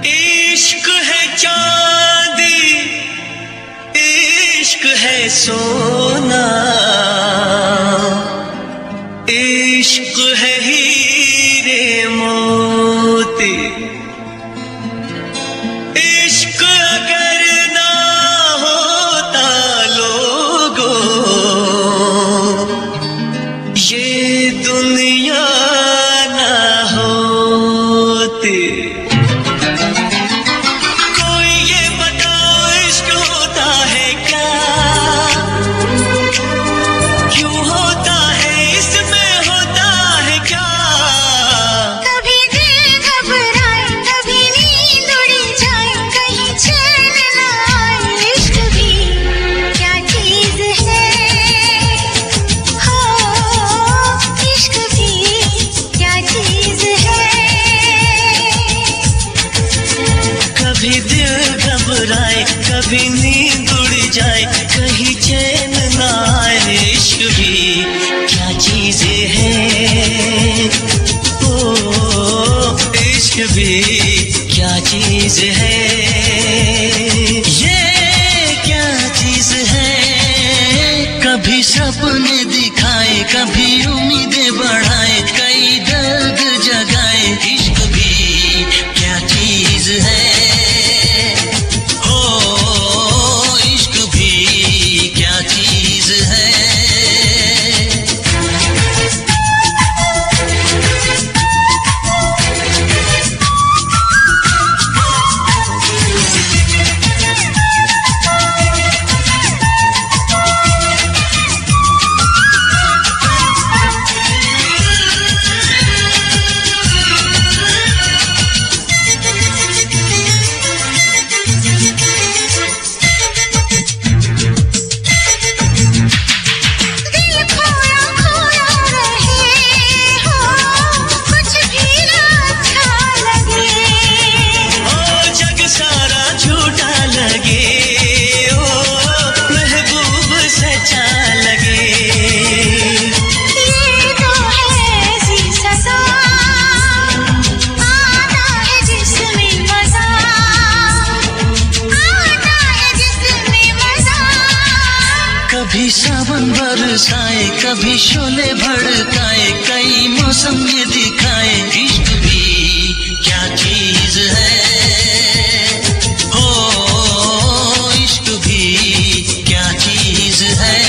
इश्क है चांदी, इश्क है सोना, इश्क है हीरे मोती। इश्क अगर ना होता लोगों, ये दुनिया ना होती। कोई ये बताओ इश्क होता है क्या, क्यों होता है, इसमें होता है क्या। कभी दिल घबराए, कभी नींद उड़ जाए, कहीं चैन न आए। इश्क भी क्या चीज है, हो इश्क भी क्या चीज है। कभी दिल घबराए, कभी नींद उड़ जाए, कहीं चैन ना आए। इश्क भी क्या चीज है, ओ इश्क भी क्या चीज है। ये क्या चीज है, कभी सपने दिखाए, कभी उम्मीदें बढ़ाए, कई दर्द जगाए। इश्क भी क्या चीज है, हो इश्क भी क्या चीज है। दिल खोया खोया रहे, हो कुछ भी ना अच्छा लगे। ओ जग सारा झूठा लगे, ओ महबूब सच्चा लगे। ये तो है ऐसी सजा, आता है जिसमें मजा, आता है जिसमें मजा। कभी सावन बरसाए, कभी शोले भड़काए, कई मौसम ये दिखाए। इश्क भी क्या चीज है, हो इश्क भी क्या चीज है।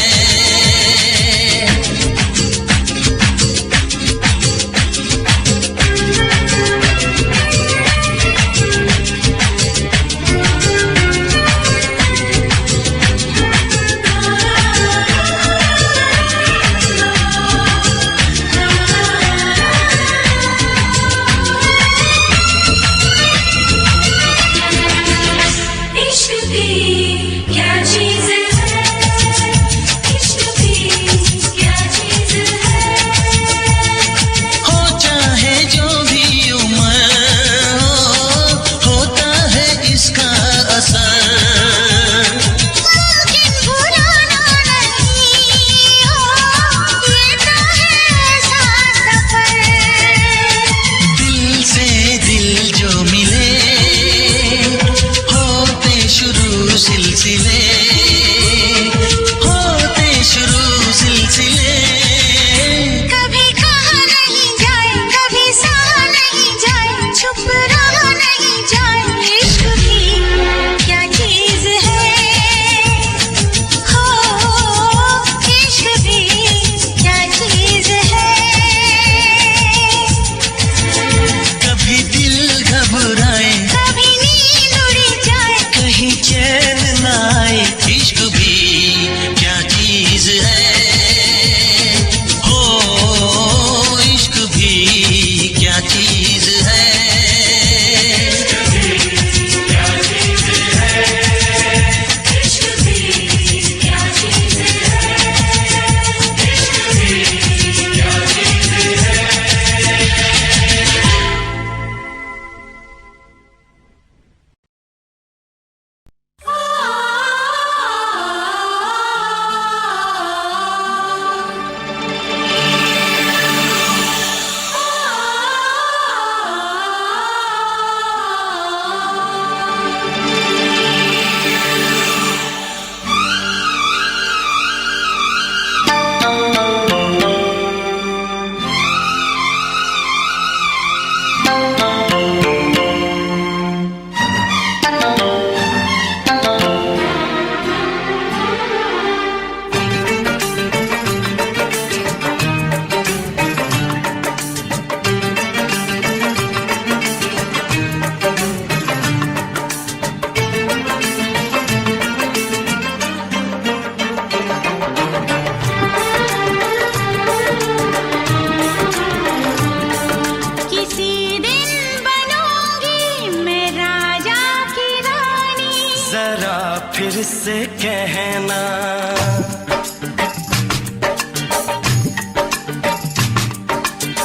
फिर से कहना।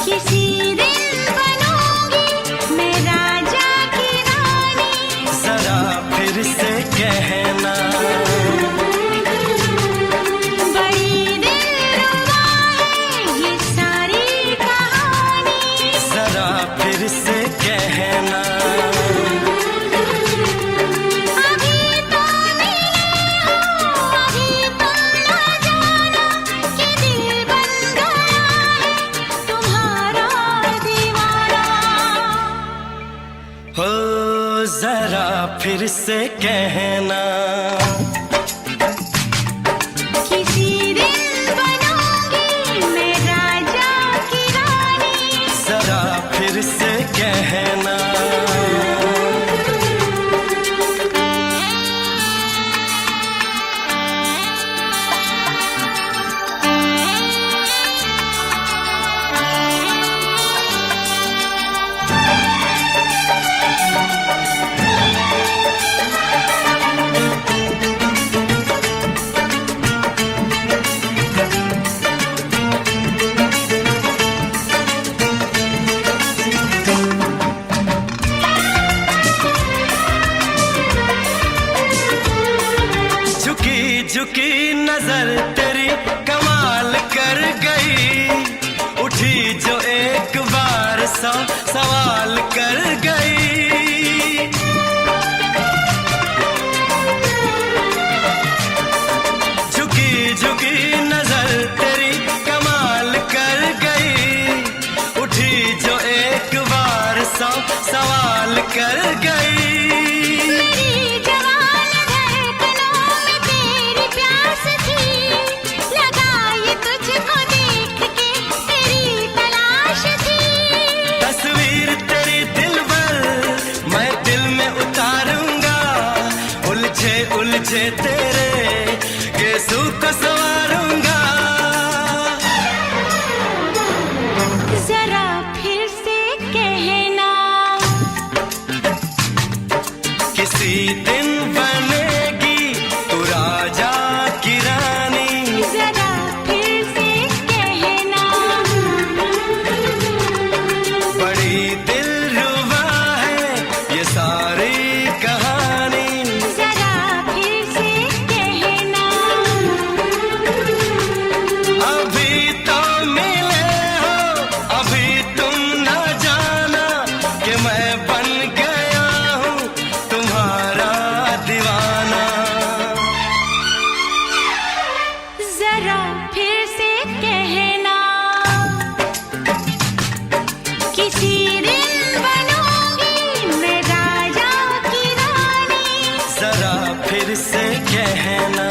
किसी दिन बनूंगी मैं राजा की रानी, जरा फिर से कहना। बड़ी दिलरुबा है ये सारी कहानी, जरा फिर से कहना। अभी तो मिले हो, अभी तुम ना जाना कि दिल बन गया है तुम्हारा दीवाना। हो जरा फिर से कहना। किसी दिन बनूंगी मैं राजा की रानी, जरा फिर से कहना। झुकी झुकी नजर तेरी कमाल कर गई, उठी जो एक बार सौ सवाल कर गई। झुकी झुकी नजर तेरी कमाल कर गई, उठी जो एक बार सौ सवाल कर गई। मेरी जवान धड़कनों में तेरी प्यास थी, लगाई तुझको देख के तेरी तलाश थी। तस्वीर तेरी दिल भर मैं दिल में उतारूंगा, उलझे उलझे तेरे गेसू को संवारूंगा। जरा फिर से कहना, किसी दिन बनेगी तू राजा की रानी, जरा फिर से कहना। बड़ी दिलरुबा है ये सारी कहानी। जरा फिर से कहना, अभी तो मिले हो, अभी तुम न जाना कि मैं बन गया हूँ तुम्हारा दीवाना। जरा फिर से कहना, किसी दिन बनूंगी मैं राजा की रानी, जरा फिर से कहना।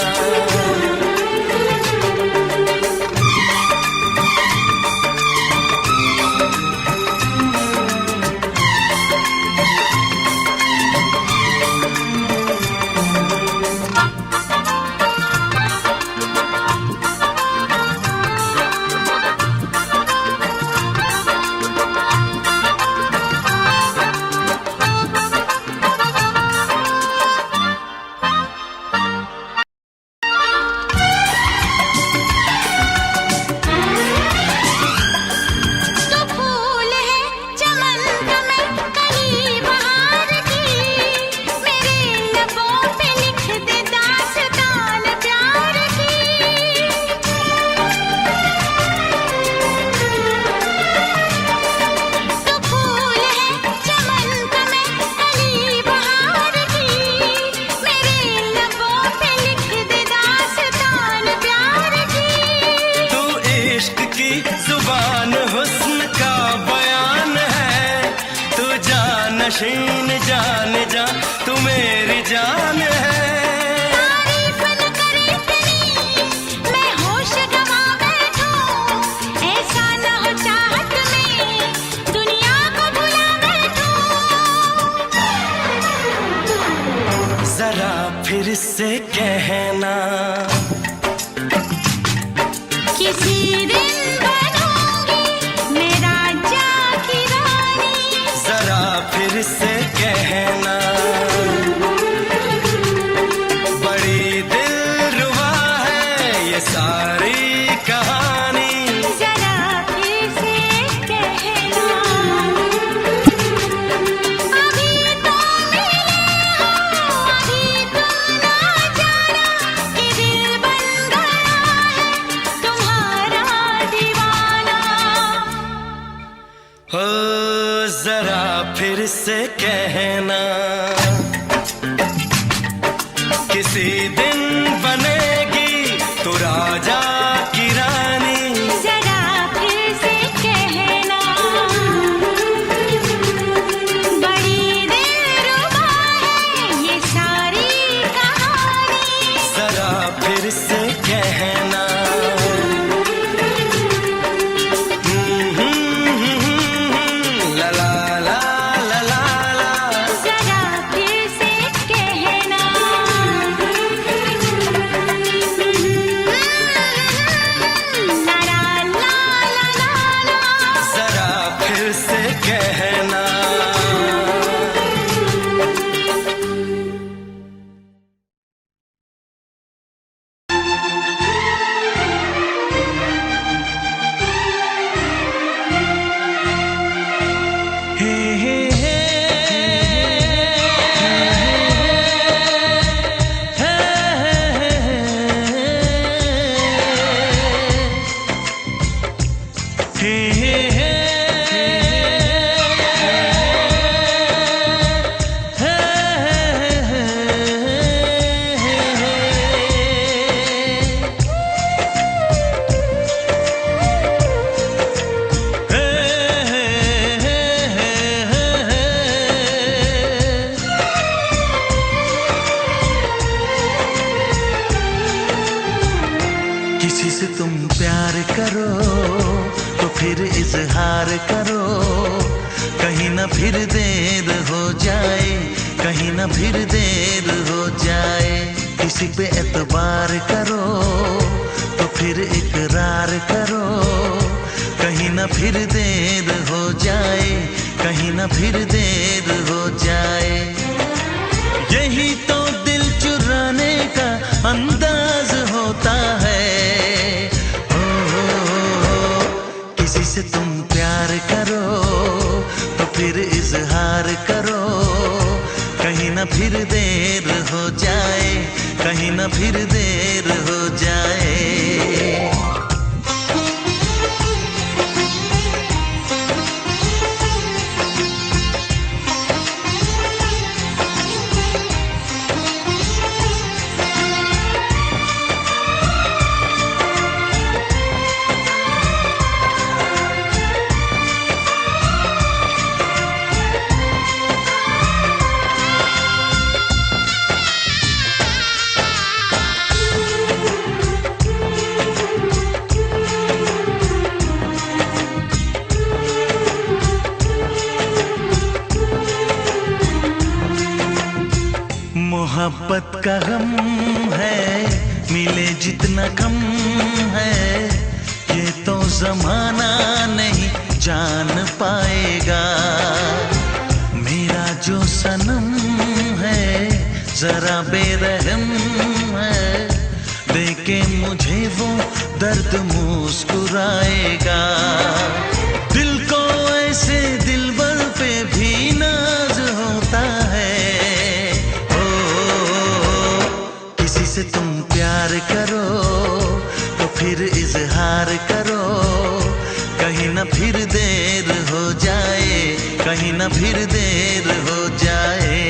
तो फूल है चमन का मैं कली बहार की, मेरे लबों पे लिख दे दास्तान प्यार की। तो फूल है चमन का मैं कली बहार की, मेरे लबों पे लिख दे दास्तान प्यार की। तू इश्क की जुबान हुस्न का बयान है, तू जानशीन जान जा तू मेरी जान है। तारीफ न करे तेरी मैं होश गवा बैठूं, ऐसा न हो चाहत में दुनिया को भुला बैठूं। जरा फिर से कहना, किसी दिन बनूंगी मैं राजा की रानी, जरा फिर से कहना। बड़ी हो जरा फिर से कहना, किसी दिन बनेगी तू राजा की रानी। जरा फिर से कहना, बड़ी दिलरुबा है ये सारी कहानी। जरा फिर से कहना, ला ला ला ला ला ला। जरा फिर से कहना, ला ला ला ला ला। जरा फिर से कहना। हे हे हे किसी से तुम प्यार करो तो फिर इजहार करो, कहीं ना फिर देर हो जाए, कहीं ना फिर देर हो जाए। किसी पे एतबार करो तो फिर इकरार करो, कहीं ना फिर देर हो जाए, कहीं ना फिर देर हो जाए। यही तो दिल चुराने का अंदाज होता है। किसी से तुम प्यार करो तो फिर इजहार करो, कहीं ना फिर देर हो जाए, कहीं ना फिर देर हो जाए। मोहब्बत का गम है, मिले जितना कम है, ये तो जमाना नहीं जान पाएगा। मेरा जो सनम है जरा बेरहम है, देके मुझे वो दर्द मुस्कुराएगा। दिल को ऐसे दिलबर पे भी नाज होता है। किसी से तुम प्यार करो तो फिर इजहार करो, कहीं ना फिर देर हो जाए, कहीं ना फिर देर हो जाए।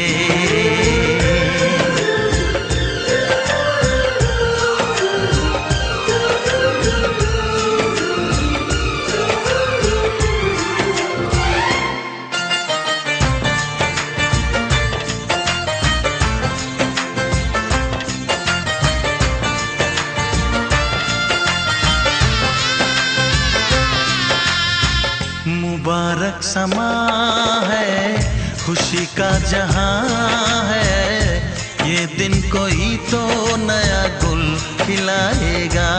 मुबारक समा है, खुशी का जहां है, ये दिन कोई तो नया गुल खिलाएगा।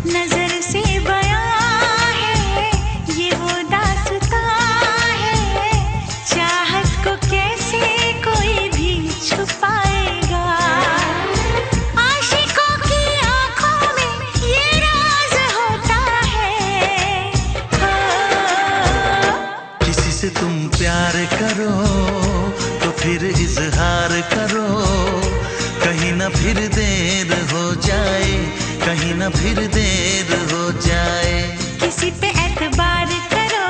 नजर से बयां है ये वो दास्तां है, चाहत को कैसे कोई भी छुपाएगा। आशिकों की आंखों में ये राज होता है। किसी से तुम प्यार करो तो फिर इजहार करो, कहीं ना फिर देर हो जाए, कहीं ना फिर देर हो जाए। किसी पे एतबार करो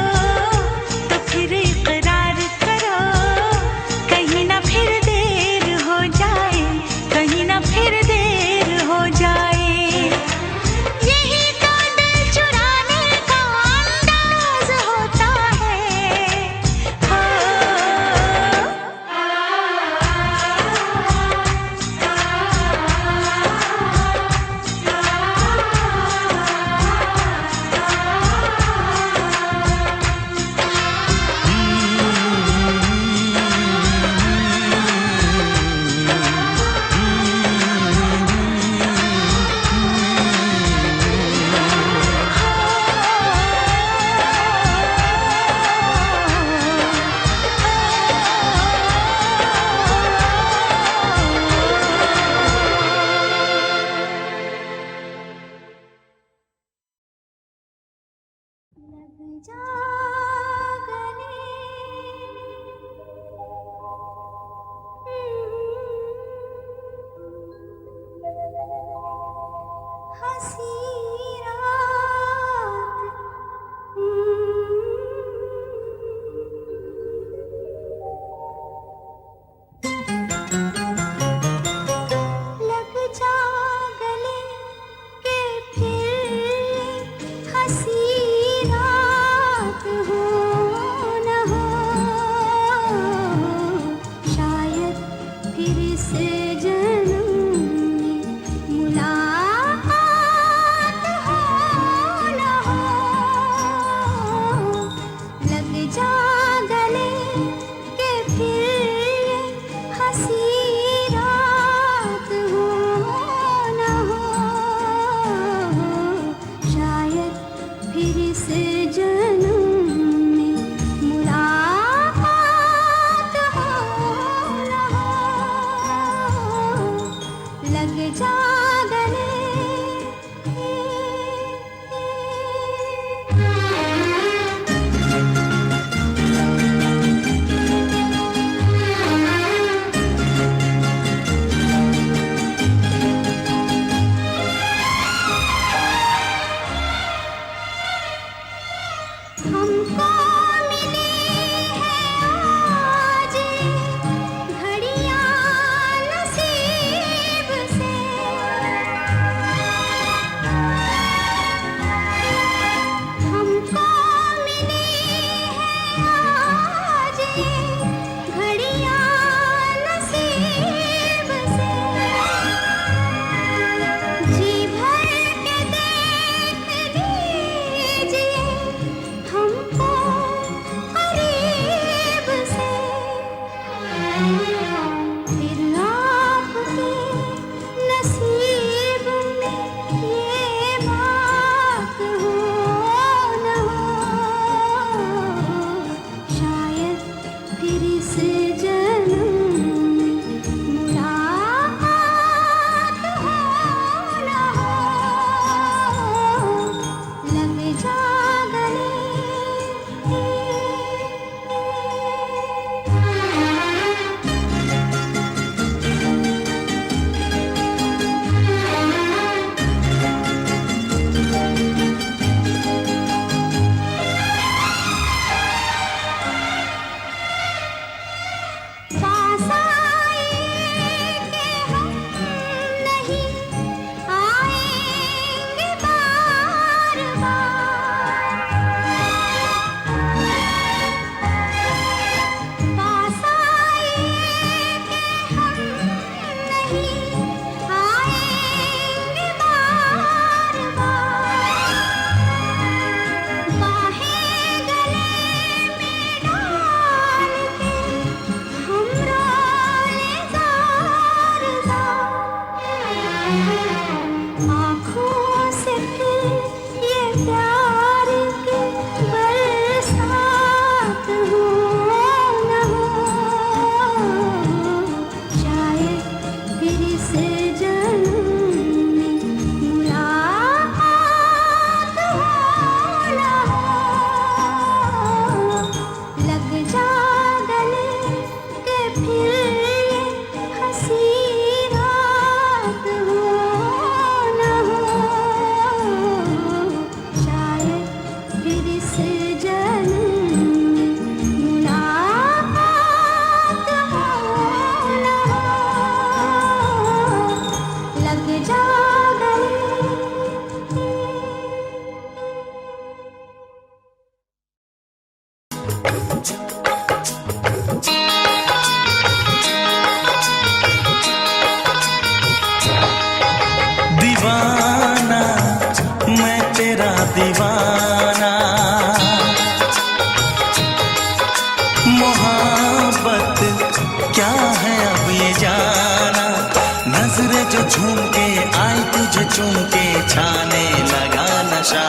चूम के छाने लगा नशा।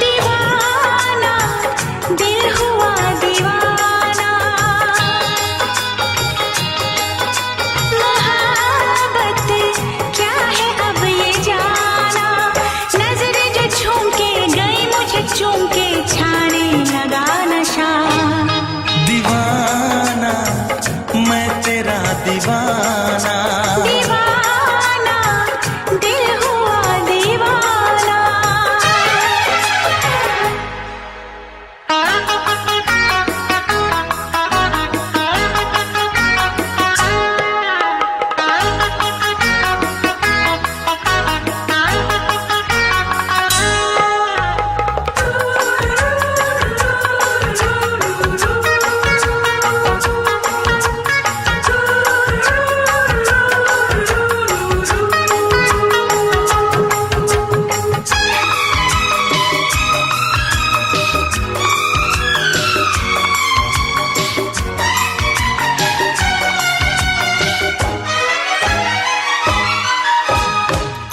दीवाना दिल हुआ दीवाना, मोहब्बत क्या है अब ये जाना। नजरें जो झूम के गई मुझे चूम के छाने लगा नशा। दीवाना मैं तेरा दीवाना, दीवाना दिल हुआ दीवाना।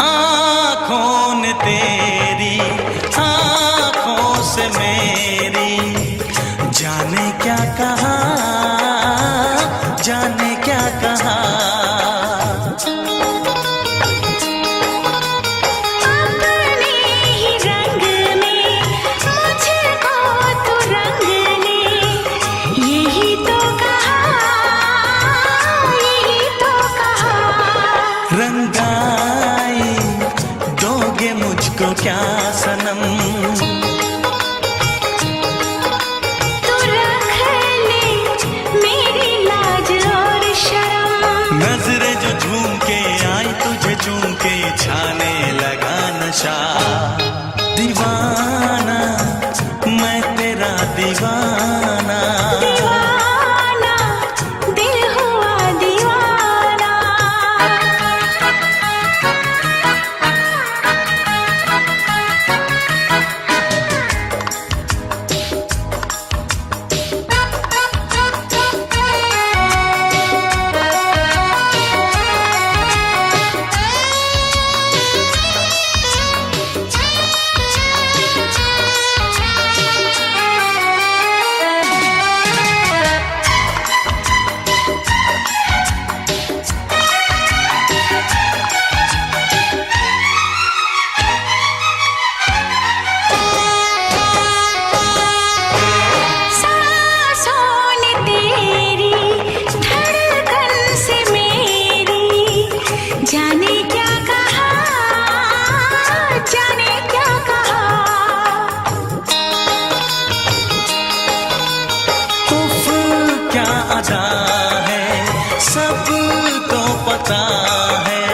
आँखों ने तेरी आँखों से मेरी जाने क्या कहा, जाने क्या कहा। अपने ही रंग में मुझको तो रंग ले, यही तो कहा, यही तो कहा। रंगाई दोगे मुझको क्या सनम, तू रख ले मेरी लाज और शर्म। नजरें जो झूम के आई तुझे चूम के छाने लगा नशा। दीवाना मैं तेरा दीवाना, दीवाना दिल हुआ दीवाना। सांसों ने तेरी धड़कन से मेरी जाने क्या कहा, जाने क्या कहा। उफ क्या अदा है सबको पता है।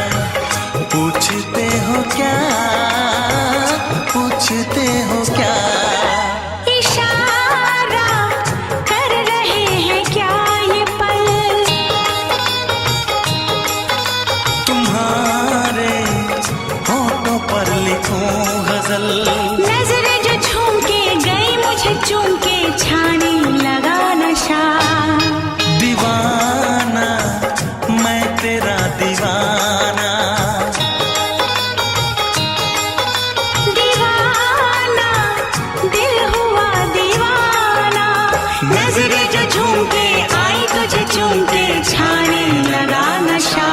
पूछते हो क्या, पूछते हो क्या। इशारा कर रहे हैं क्या ये पल, तुम्हारे होठों पर लिखूं गजल। नजरें जो झूम के गई मुझे चूम के छाने लगा नशा। दीवाना मैं तेरा दीवाना, दीवाना दिल हुआ दीवाना। नजरें जो झूम के आई तुझे चूम के छाने लगा नशा।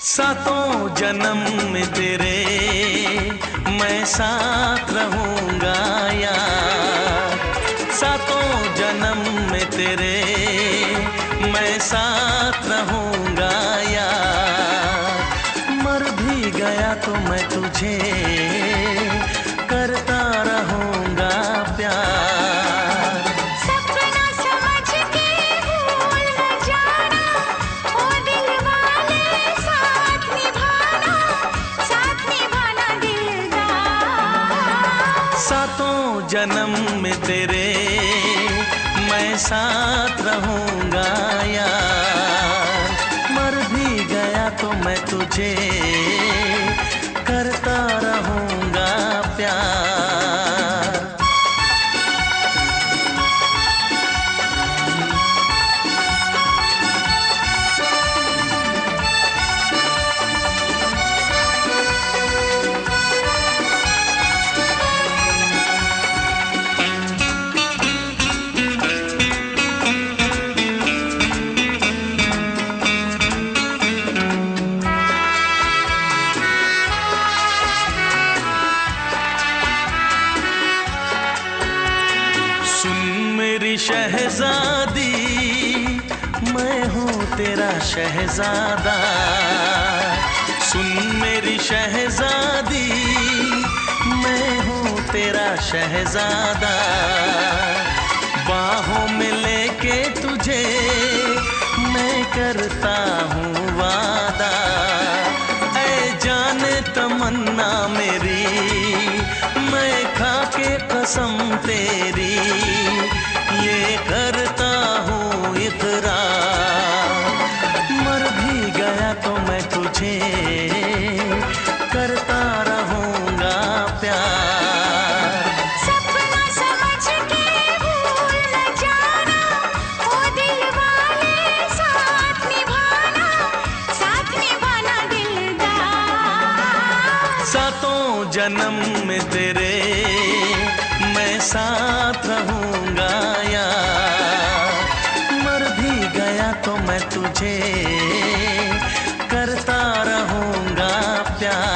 सातों जन्म में तेरे मैं साथ रहूंगा यार। सातों जन्म में तेरे मैं साथ रहूंगा यार। मर भी गया तो मैं तुझे करता रहूंगा प्यार। सपना समझ के भूल न जाना, ओ दिल वाले साथ निभाना दिलदार। सातों जन्म में तेरे मैं साथ रहूंगा यार। मर भी गया तो मैं तुझे करता रहूंगा प्यार। शहजादी मैं हूँ तेरा शहजादा। सुन मेरी शहजादी मैं हूँ तेरा शहजादा। बाहों में लेके तुझे मैं करता हूँ वादा। ऐ जाने तमन्ना मेरी मैं खा के कसम तेरी ये करता हूँ इकरार। मर भी गया तो मैं तुझे करता रहूंगा प्यार। सपना समझ के भूल न जाना, ओ दिल वाले साथ निभाना दिलदार। सातों जन्म में तेरे मैं साथ रहूंगा यार। मर भी गया तो मैं तुझे करता रहूंगा प्यार।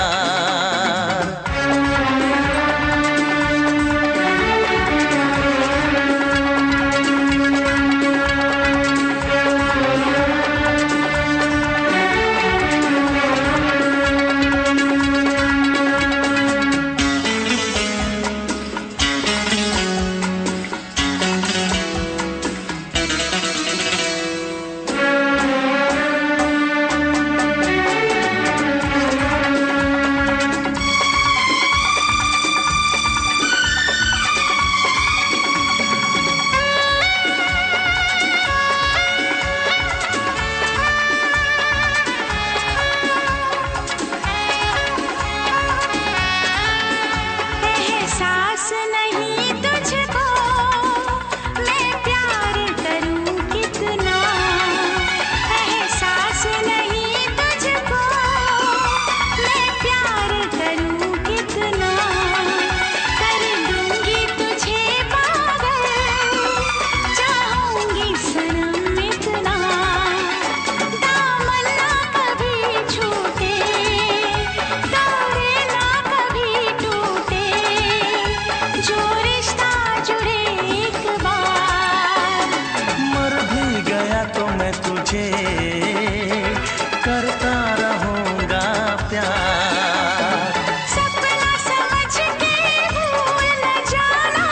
करता रहूंगा प्यार। सपना समझ के भूल न जाना,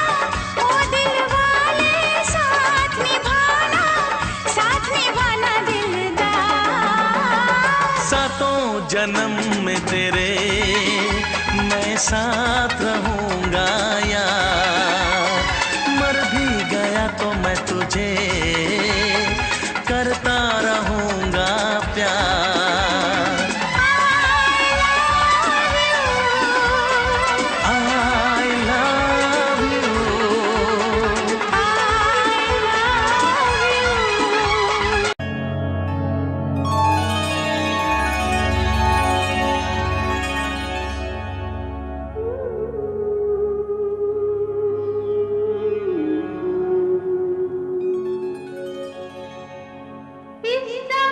ओ दिल वाले साथ निभाना दिलदार। सातों जन्म में तेरे मैं साथ रहूंगा यार। मर भी गया तो मैं तुझे करता रहूंगा प्यार। I love you। पिस्ता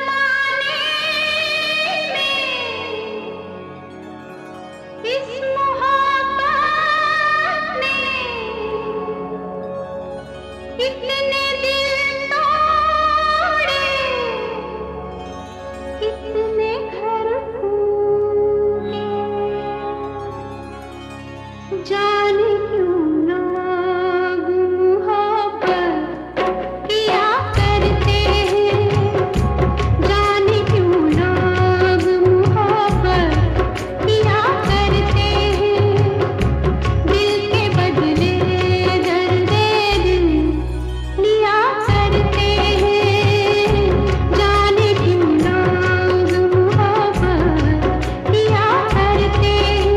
इतने घर फूटे, जाने क्यों लोग मोहब्बत किया करते हैं, जाने क्यों लोग मोहब्बत किया करते हैं, दिल के बदले दर्द दिल लिया करते हैं, जाने क्यों लोग मोहब्बत किया करते हैं।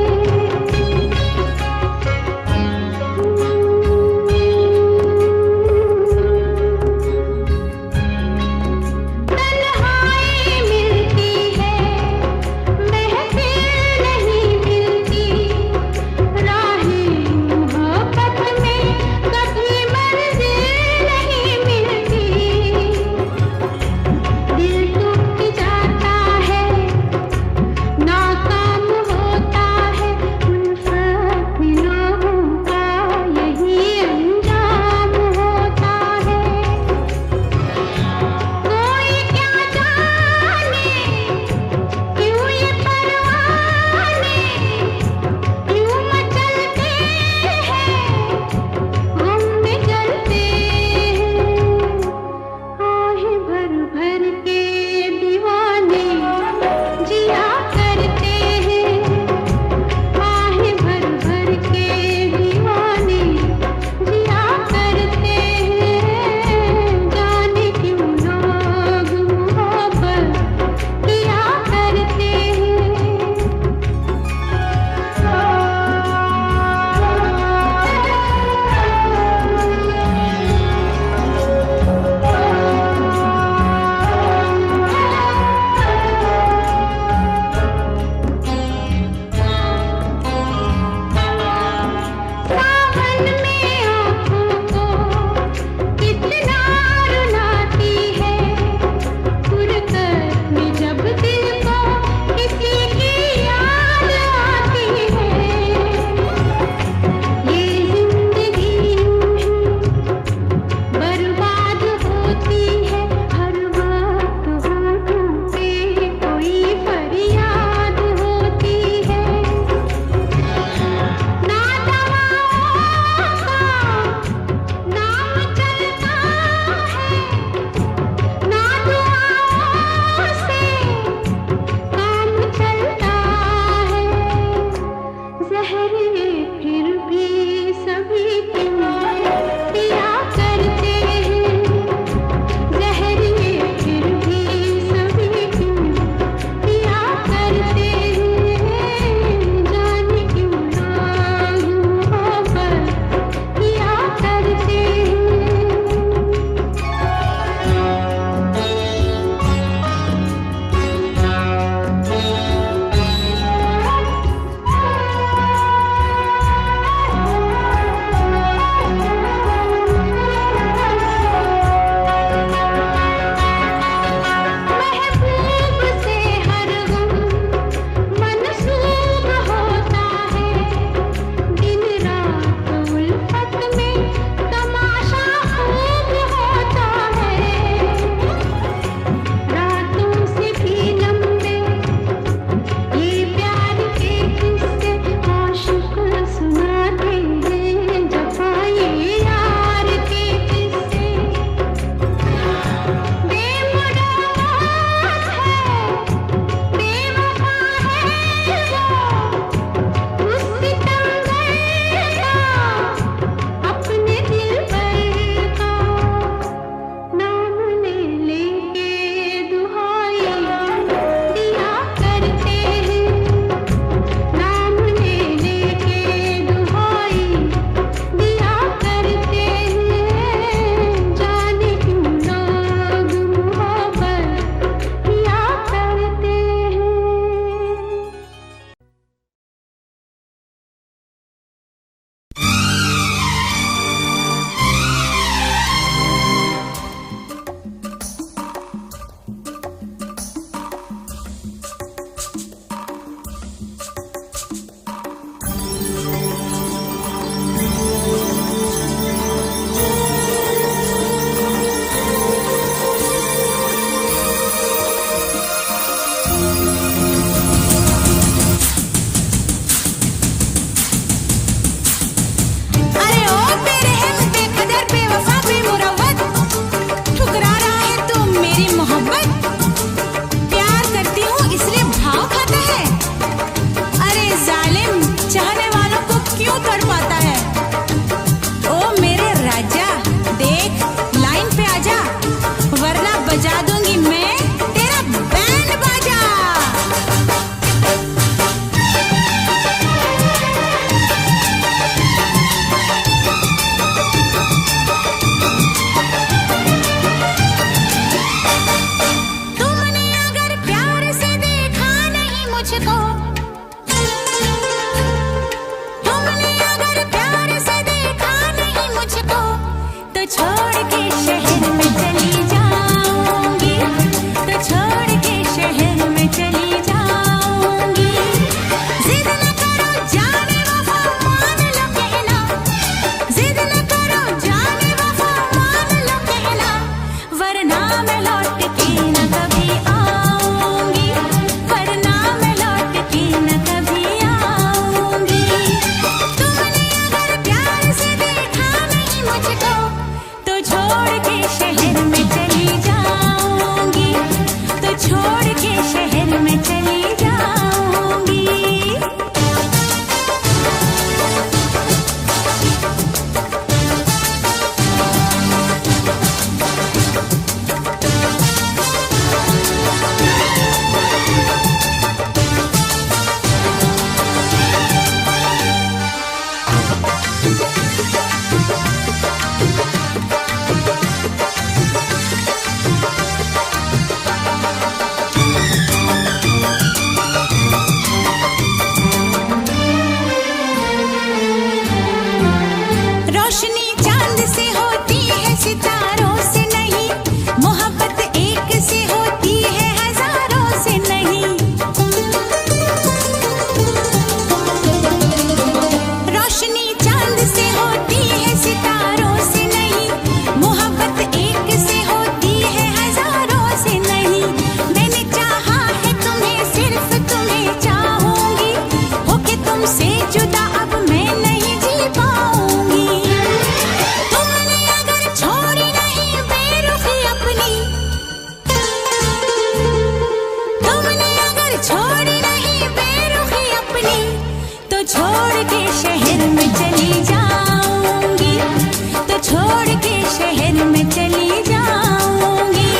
छोड़ के शहर में चली जाऊंगी।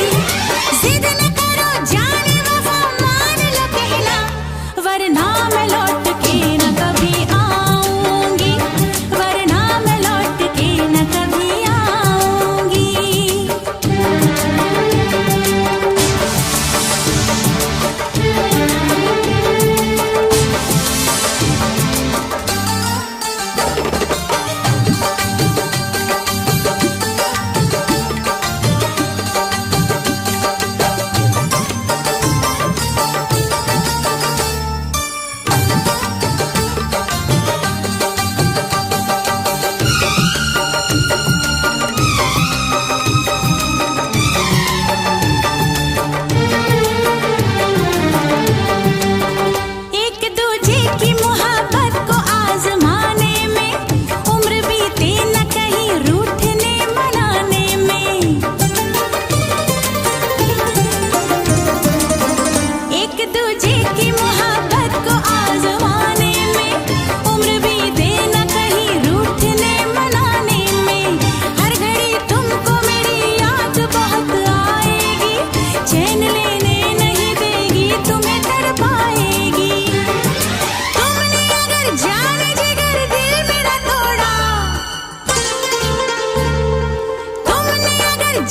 जिद न करो जाने वफा, मान लो कहना, वरना मैं लौट के न कभी आऊंगी, वरना मैं लौट के न कभी आऊंगी।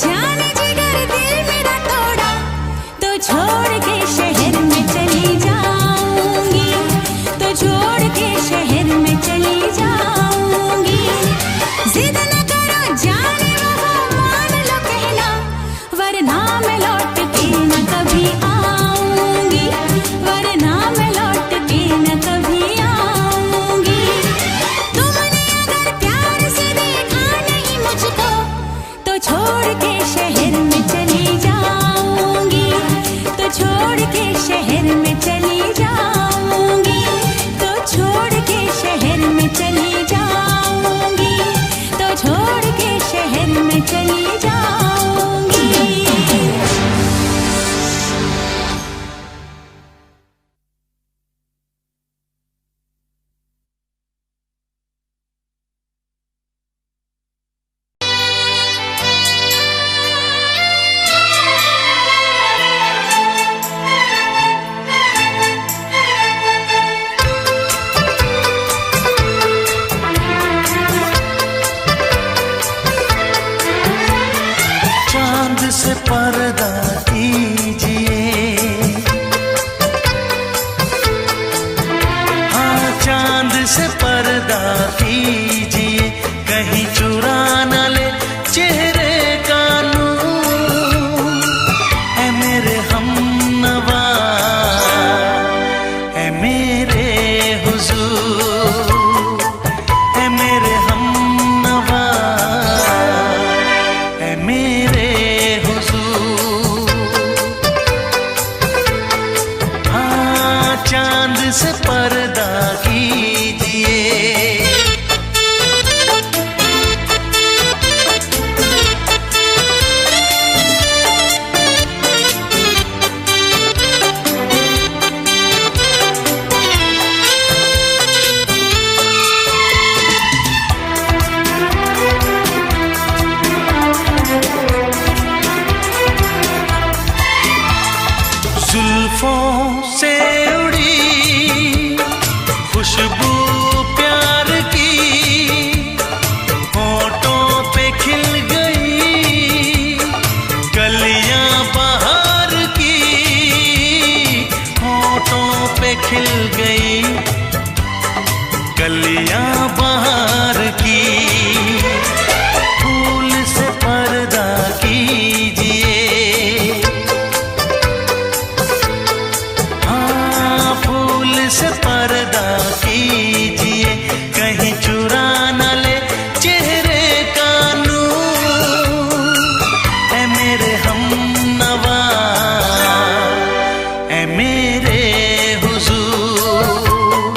जाने जिगर दिल मेरा तोड़ा, तो छोड़ के शहर में चली जाऊंगी, तो छोड़ के शहर में चली जाऊंगी। जिद न करो जाने वफा, मान लो कहना, वरना मैं लौट के न कभी आऊंगी, वरना मैं लौट के न कभी आऊंगी। तुमने अगर प्यार से देखा नहीं मुझको, तो छोड़ के शहर में चली जाऊंगी, तो छोड़ के शहर में चली जाऊंगी, तो छोड़ के शहर में चली जाऊंगी, तो छोड़ के शहर में चली जाऊंगी। चांद से पर्दा कीजिए, हाँ चांद से पर्दा कीजिए, कहीं चुरा न ले चेहरे का नूर। ऐ मेरे हमनवा, ऐ मेरे हुजूर, ऐ मेरे हमनवा, ऐ मेरे हुजूर। हाँ चांद से पर्दा कीजिए। जुल्फों से उड़ी खुशबू प्यार की, होठों पे खिल गई कलियां बहार की, होठों पे खिल गई कलियां बहार की। फूल से पर्दा कीजिए, से पर्दा कीजिए, कहीं चुरा न ले चेहरे का नूर। ऐ मेरे हमनवा, ऐ मेरे हुजूर,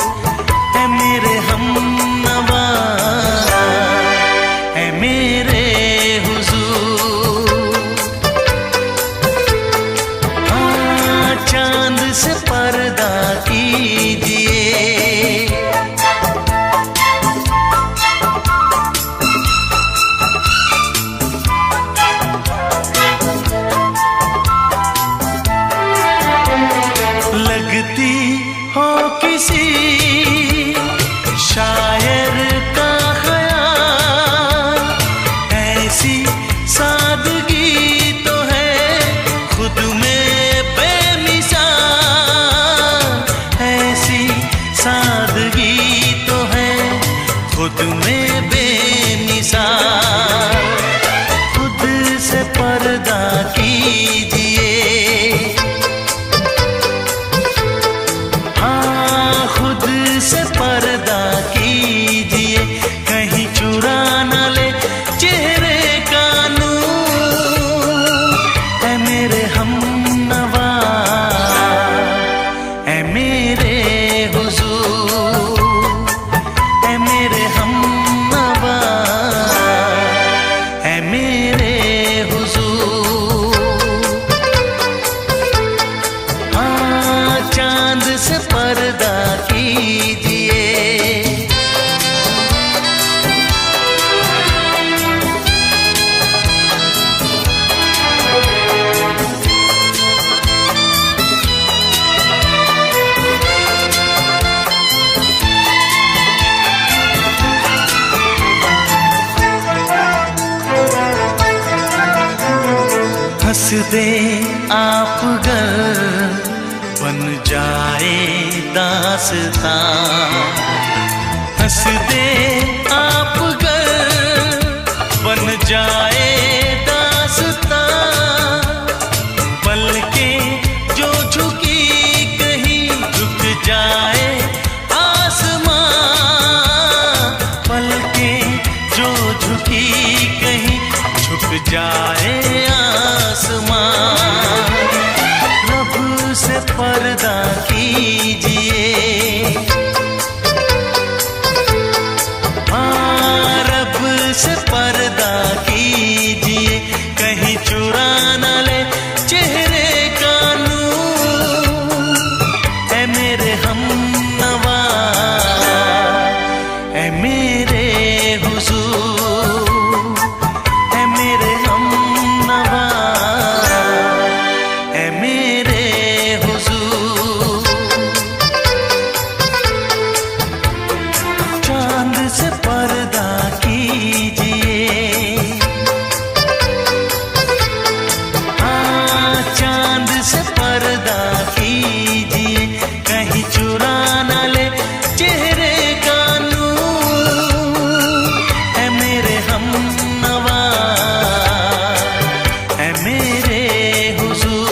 ऐ मेरे हमनवा, ऐ मेरे हुजूर। हाँ चांद से पर्दा कीजिए। लिखती हो किसी शायर का ख्याल, ऐसी सादगी तो है खुद में बेमिसाल, ऐसी सादगी तो है खुद में बेमिसाल। खुद से पर्दा कीजिए, हाँ खुद से पर्दा कीजिए, कहीं चुरा न ले चेहरे का नूर। ऐ मेरे हमनवा, ऐ मेरे हुजूर, ऐ मेरे हमनवा, ऐ मेरे हुजूर। हाँ चांद से पर्दा कीजिए, हंस दे आप गर बन जाए दास्तां, हंस दे आप गर बन जाए दास्तां। पलकें जो झुकी कहीं झुक जाए आसमां, पलकें जो झुकी कहीं झुक जाए आसमां। रब से पर्दा कीजिए, हाँ रब से पर्दा कीजिए, कहीं चुरा न ले चेहरे का नूर। ऐ मेरे हमनवा, ऐ मेरे हुजूर, ऐ मेरे हमनवा, ऐ मेरे हुजूर। चांद से पर्दा कीजिए, हाँ चांद से पर्दा कीजिए, कहीं चुरा न ले चेहरे का नूर। ऐ मेरे हमनवा, ऐ मेरे हुजूर।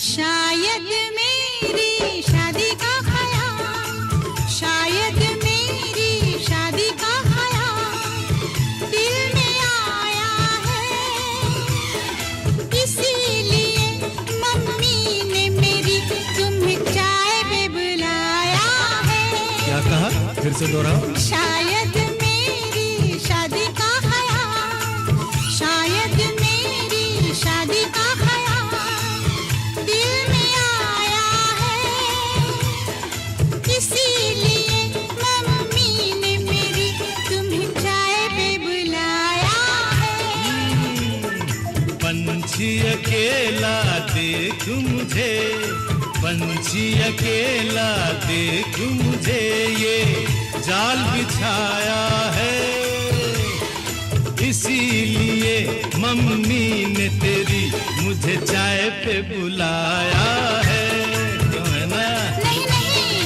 शायद मेरी शादी का ख्याल, शायद मेरी शादी का ख्याल दिल में आया है, इसीलिए मम्मी ने मेरी तुम्हें चाय पे बुलाया है। क्या कहा? फिर से दोहराओ। शायद मेरी शादी का ख्याल, शायद मेरी शादी का ख्याल दिल में आया है, इसीलिए मम्मी ने मेरी तुम्हें चाय पे बुलाया है। पंछी अकेला देख मुझे, पंछी अकेला देख मुझे, ये जाल बिछाया है, इसीलिए मम्मी ने तेरी मुझे चाय पे बुलाया है। क्यों है ना? नहीं नहीं,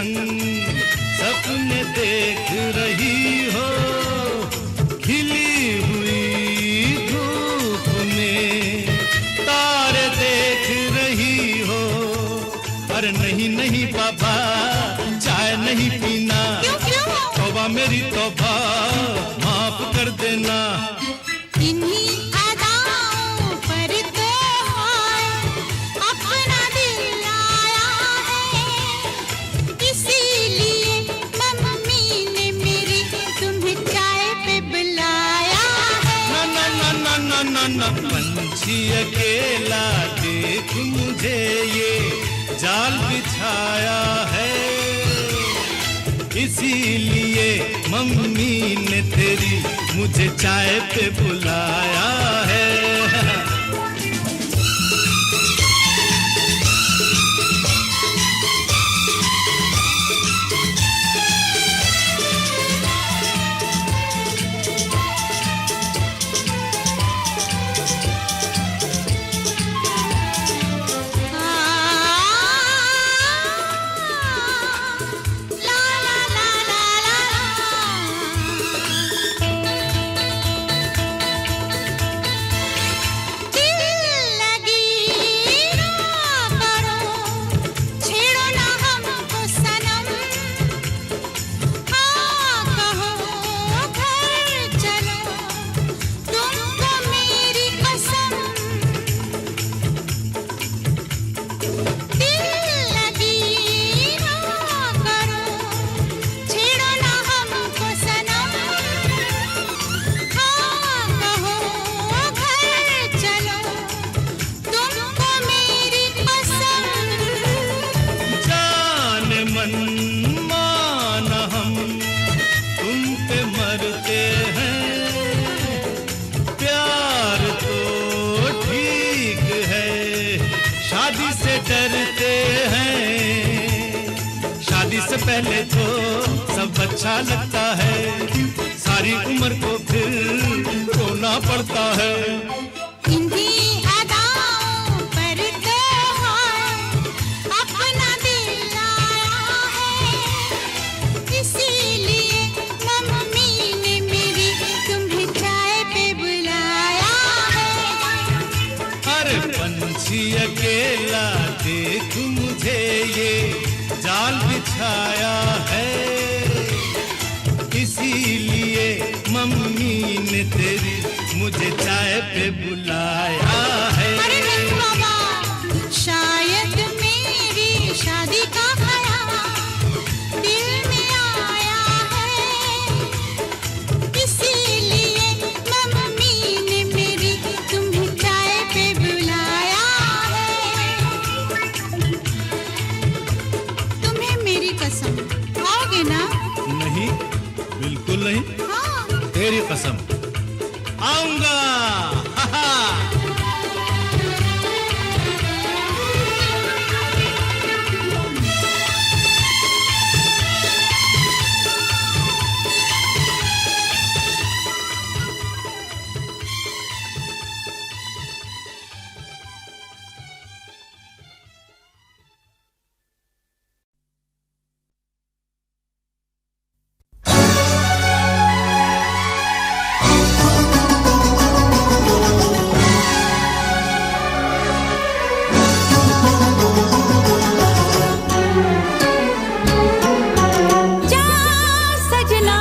संग सपने देख रही हो, खिली हुई धूप में तारे देख रही हो। अरे नहीं नहीं बाबा, चाय नहीं पीना। क्यों क्यों? तौबा मेरी तौबा, माफ कर देना। इन्हीं अदाओं पर तो हाय अपना दिल आया है, इसीलिए मम्मी ने मेरी तुम्हें चाय पे बुलाया है। ना ना ना ना ना ना ना, पंछी अकेला देख मुझे ये जाल बिछाया है, इसीलिए मम्मी ने तेरी मुझे चाय पे बुलाया है। पहले तो सब अच्छा लगता है, सारी उम्र को फिर रोना पड़ता है। इन्हीं अदाओं पर तो हाय अपना दिल आया है, इसीलिए मम्मी ने मेरी तुम्हें चाय पे बुलाया है। अरे पंछी अकेला देख मुझे ये जाल बिछाया है, इसीलिए मम्मी ने तेरी मुझे चाय पे बुलाया है। अरे नहीं बाबा, शायद मेरी शादी का ख्याल दिल में आया है, इसीलिए मम्मी ने मेरी तुम्हें चाय पे बुलाया है। तुम्हें मेरी कसम, आओगे ना? नहीं, बिल्कुल नहीं। हाँ। तेरी कसम, आऊंगा। हा हा। सजना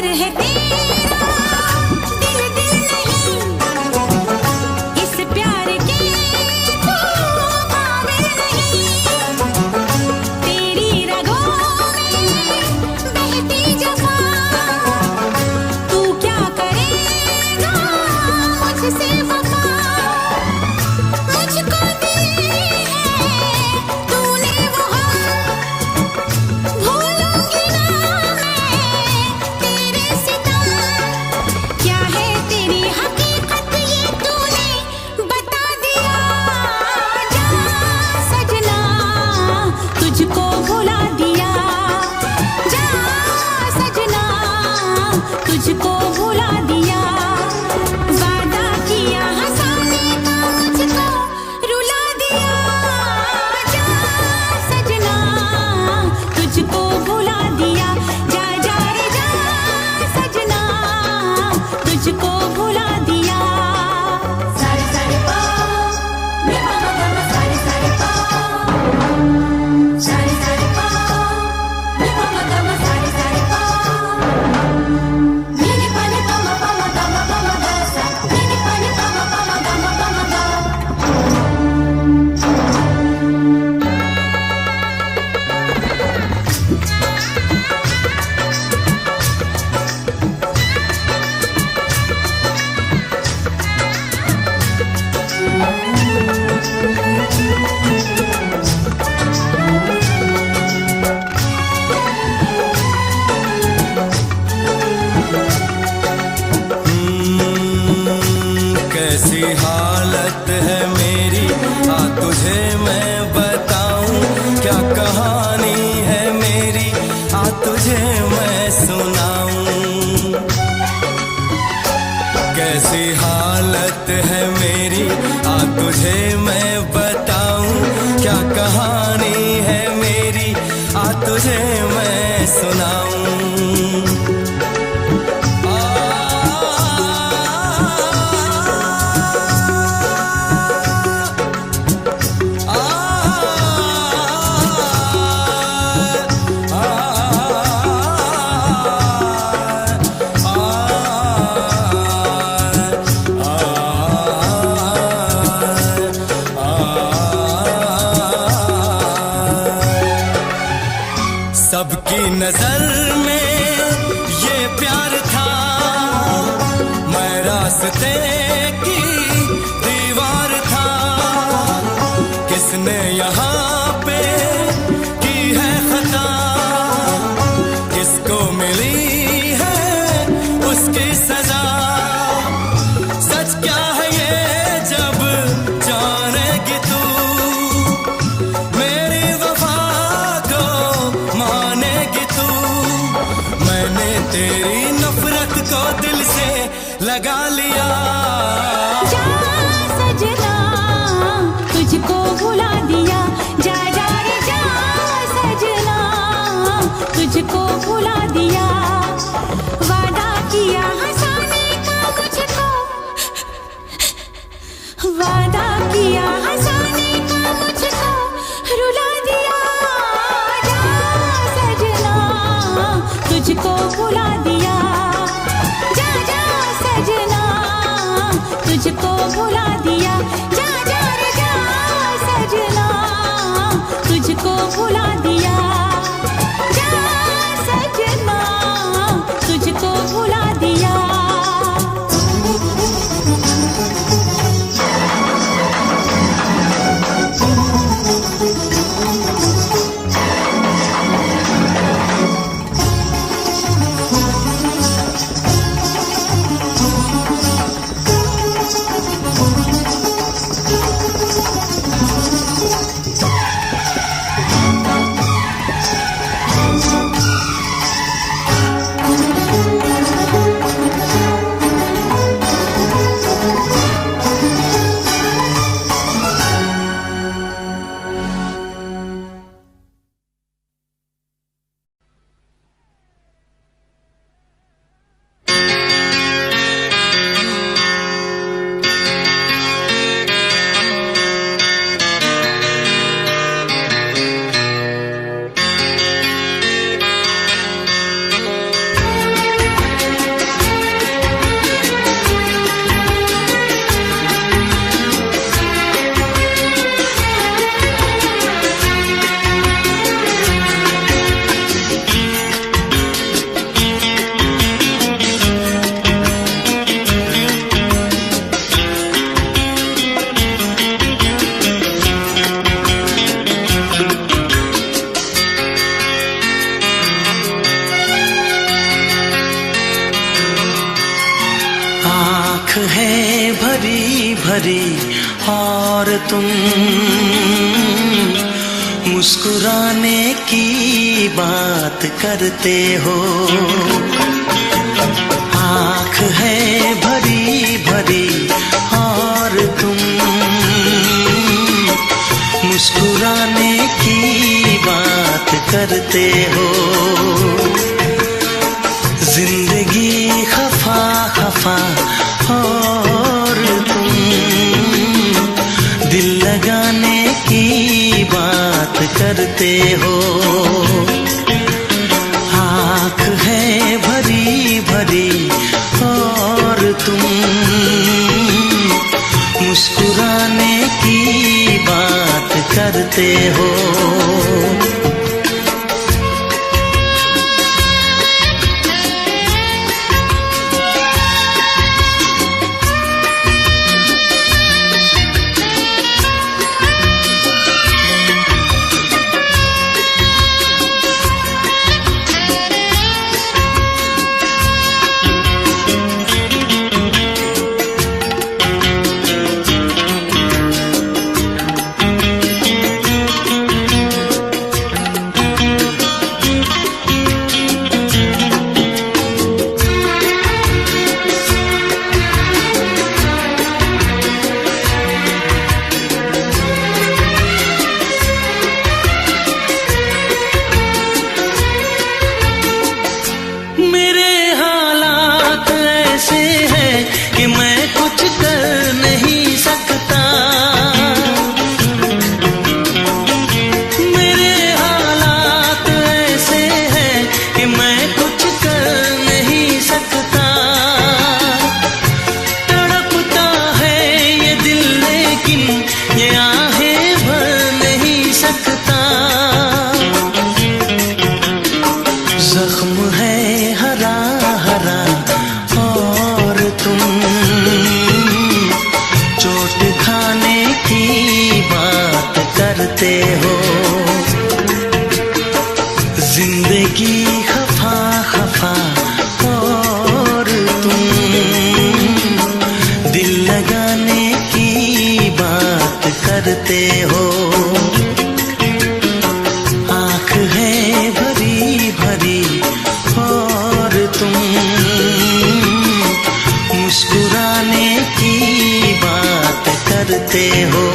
असर है तेरा, दिल दिल नहीं, इस प्यार के तू काबिल नहीं। तेरी रगों में बहती जफा, तू क्या करेगा मुझसे वफा। मुझको दी है तूने वो हम, भूलूंगी ना मैं तेरे सितम। क्या है तेरी हकीकत ये तूने बता दिया। जा सजना तुझको भुला दिया, जा सजना तुझको भुला दिया। वादा किया हंसाने का मुझको रुला दिया। जा सजना तुझको भुला दिया, जा जा रे जा सजना तुझको भुला दिया। सारे सारे पा मे पा मा गा मा, सारे सारे पा, सारे सारे पा मे पा मा गा मा, सारे सारे पा, मेरे पा ने पा मा गा मा गा सा, मेरे पा ने पा मा गा मा गा। कैसी हालत है मेरी, आ तुझे मैं बताऊं। क्या कहानी है मेरी, आ तुझे मैं सुनाऊं। कैसी हालत है मेरी, आ तुझे मैं बताऊं। क्या कहानी है मेरी, आ तुझे मैं सुनाऊं। सबकी नजर में ये प्यार था, मैं रास्ते की दीवार था। किसने यहाँ पे की है खता, किसको मिली है उसकी सजा। सच क्या है ये जब जानेगी तू, मेरी वफा को मानेगी तू। मैंने तेरी नफरत को दिल से लगा लिया। जा सजना तुझको भुला दिया, जा जा रे जा सजना तुझको भुला दिया। वादा किया हंसाने का मुझको, वादा किया हंसाने का मुझको रुला दिया। जा सजना तुझको भुला दिया, जा जा सजना तुझको आँख है भरी भरी और तुम मुस्कुराने की बात करते हो। आँख है भरी भरी और तुम मुस्कुराने की बात करते हो। जिंदगी खफा खफा और तुम दिल लगाने की बात करते हो। आँख है भरी भरी और तुम मुस्कुराने की बात करते हो। कि मैं कुछ कर नहीं सकता। मेरे हालात ऐसे हैं कि मैं कुछ कर नहीं सकता। तड़पता है ये दिल लेकिन ये आहें भर नहीं सकता। जख्म है हरा हरा और तुम चोट खाने की बात करते हो। जिंदगी खफा खफा और तुम दिल लगाने की बात करते हो। आँख है भरी भरी और तुम मुस्कुराने की बात करते हो।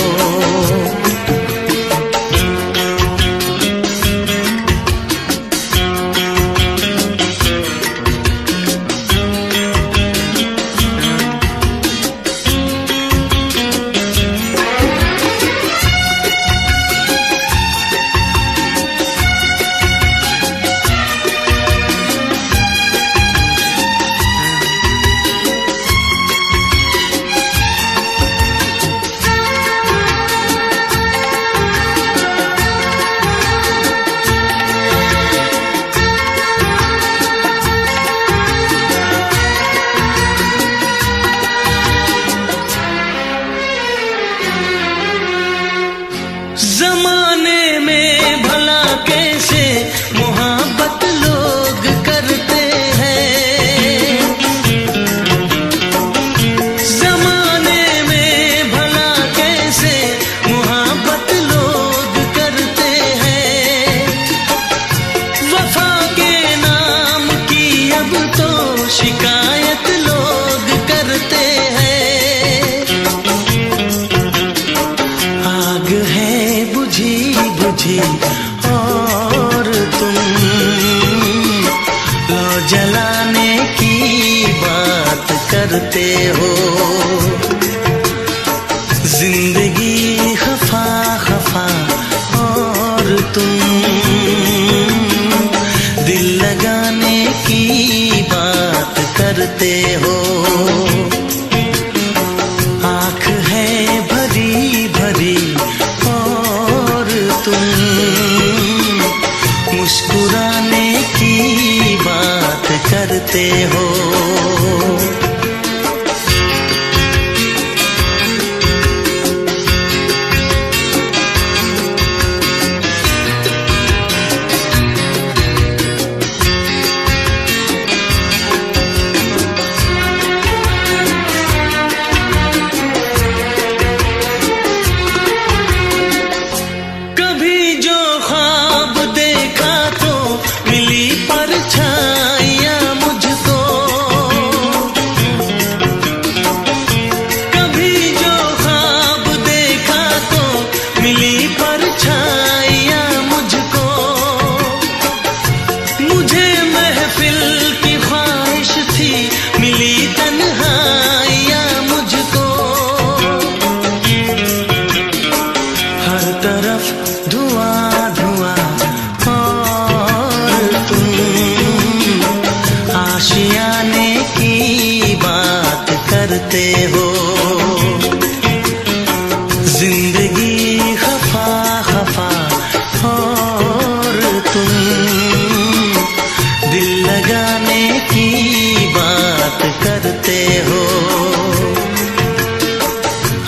जमाने में भला कैसे मोहब्बत लोग करते हैं। जमाने में भला कैसे मोहब्बत लोग करते हैं। वफा के नाम की अब तो शिकायत लोग करते हैं। आग है बुझी बुझी और तुम लो जलाने की बात करते हो। जिंदगी खफा खफा और तुम दिल लगाने की बात करते हो। आँख है भरी भरी और तुम मुस्कुराने की बात करते हो। करते हो।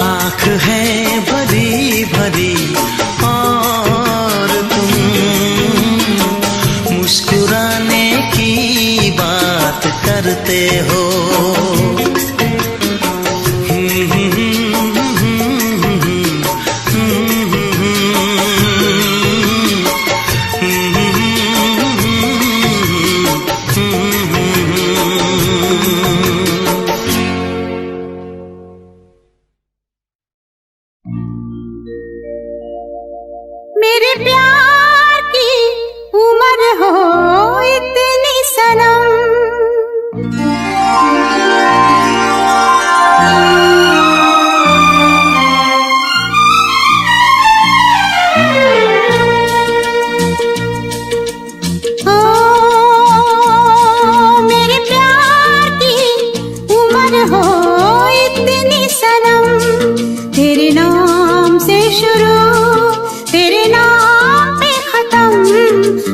आँख है भरी भरी और तुम मुस्कुराने की बात करते हो। मेरे प्यार की उम्र हो इतनी सनम, ओ मेरे प्यार की उम्र हो इतनी सनम। तेरे नाम से शुरू तेरे नाम पे खत्म,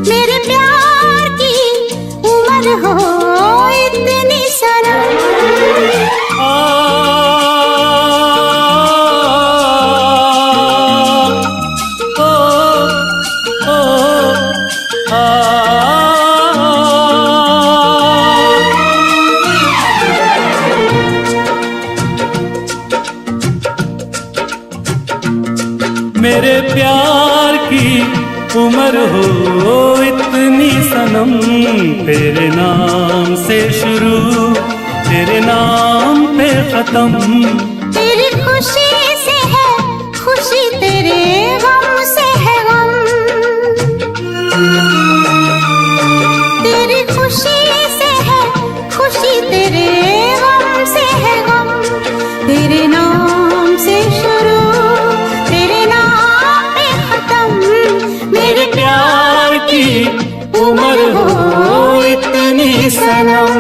मेरे प्यार की उम्र हो इतनी सनम। मेरे प्यार की उम्र हो इतनी सनम, तेरे नाम से शुरू तेरे नाम पे खत्म। तेरी खुशी से है खुशी, तेरे गम से है गम। तेरी खुशी से है खुशी, तेरे गम से है गम। तेरे नाम से शुरू तेरे नाम पे खत्म, मेरे प्यार की उम्र हो इतनी सनम।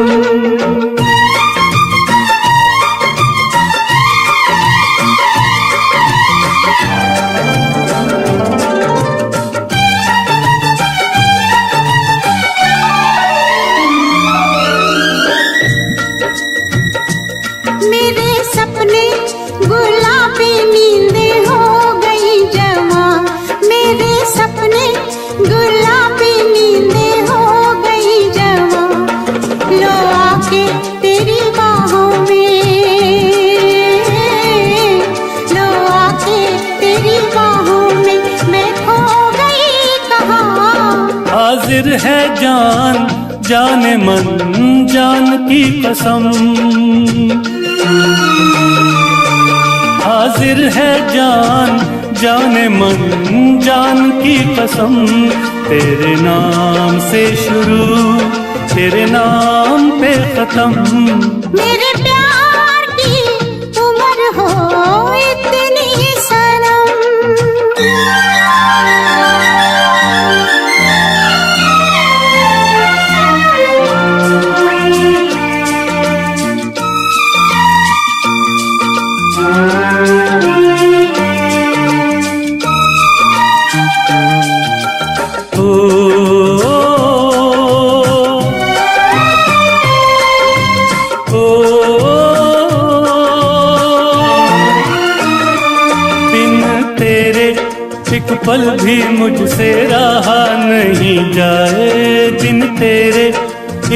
मेरे सपने गुलाबी नींदें हो गई जवां, मेरे सपने गुलाबी नींदें हो गई जवां। लो आके तेरी बाहों में, लो आके तेरी बाहों में मैं खो गई कहाँ। हाजिर है जान जाने मन जान की कसम, हाजिर है जान जाने मन जान की कसम। तेरे नाम से शुरू तेरे नाम पे खत्म, मेरे प्यार की उम्र हो इतनी सनम। एक पल भी मुझसे रहा नहीं जाए, दिन तेरे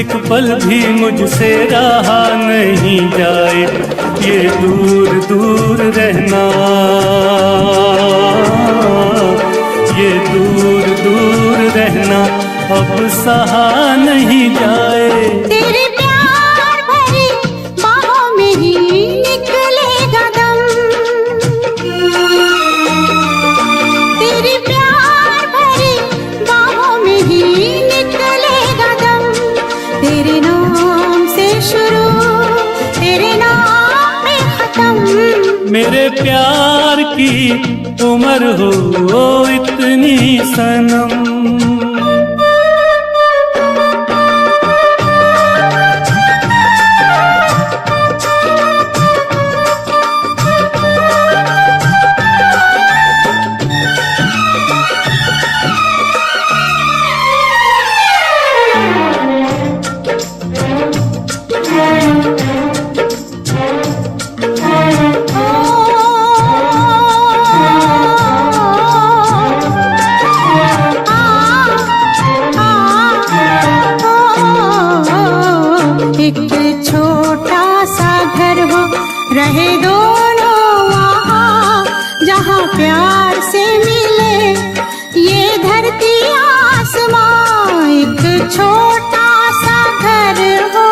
एक पल भी मुझसे रहा नहीं जाए। ये दूर दूर रहना, ये दूर दूर रहना अब सहा नहीं जाए। तेरे प्यार भरी बाहों में ही निकलेगा दम, तेरे प्यार भरी बाहों में ही निकलेगा दम। तेरे नाम से शुरू तेरे नाम पे खत्म, मेरे प्यार की उम्र हो इतनी सनम। छोटा सा घर हो, रहे दोनों वहाँ जहाँ प्यार से मिले ये धरती आसमां। एक छोटा सा घर हो,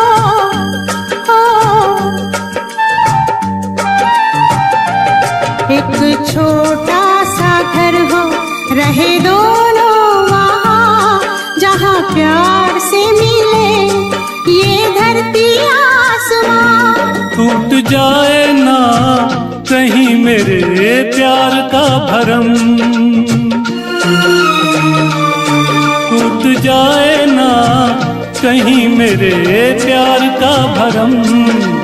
एक छोटा सा घर हो, रहे दोनों वहाँ जहाँ प्यार से मिले ये धरती आसमां। टूट जाए ना कहीं मेरे प्यार का भरम, टूट जाए ना कहीं मेरे प्यार का भरम।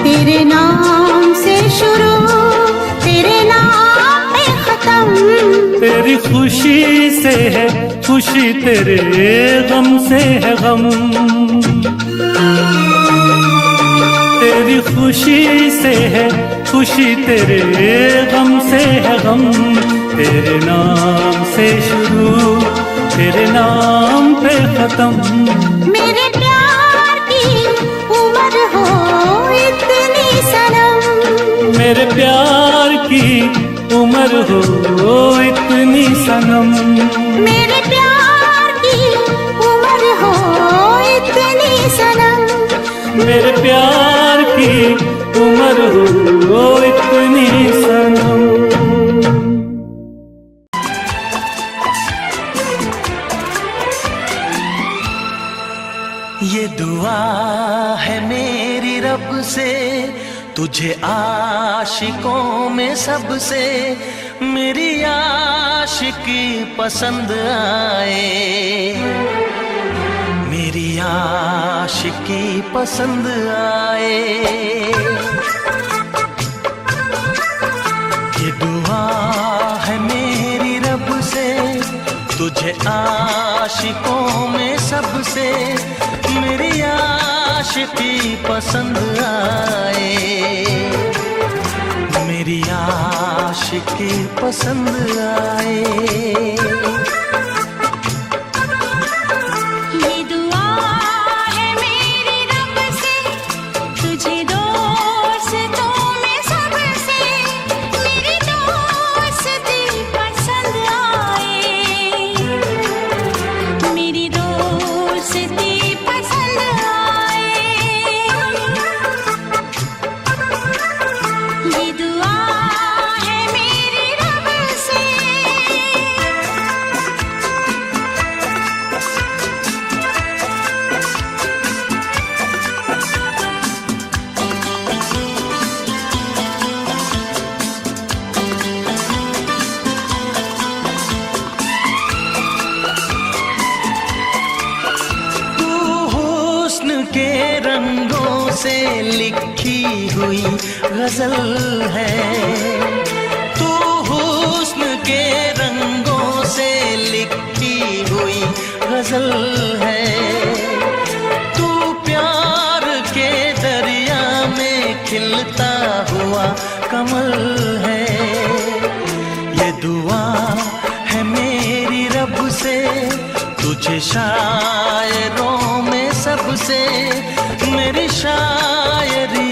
तेरे नाम से शुरू, तेरे नाम पे खत्म। तेरी खुशी से है खुशी, तेरे गम से है गम। तेरी खुशी से है खुशी, तेरे गम से है गम। तेरे नाम से शुरू, तेरे नाम पे खत्म। मेरे प्यार की उम्र हो इतनी सनम, मेरे प्यार की उम्र हो इतनी सनम। मेरे प्यार की उम्र हो इतनी सनम। मेरे प्यार की उम्र हो इतनी सनम। ये दुआ है मेरी रब से, तुझे आशिकों में सबसे मेरी आशिकी पसंद आए, मेरी आशिकी पसंद आए। ये दुआ है मेरी रब से, तुझे आशिकों में सबसे मेरी आशिकी पसंद आए, मेरी आशिकी पसंद आए। ये दुआ है मेरी रब से, तुझे दोस्तों में सबसे मेरी दोस्ती पसंद आए, मेरी दोस्ती पसंद आए। ये दुआ है मेरी रब से। तू हुस्न के रंगों से लिखी हुई गजल है, तू हुस्न के रंगों से लिखी हुई गजल है। तू प्यार के दरिया में खिलता हुआ कमल है। ये दुआ है मेरी रब से, तुझे शायरों में सबसे मेरी शायरी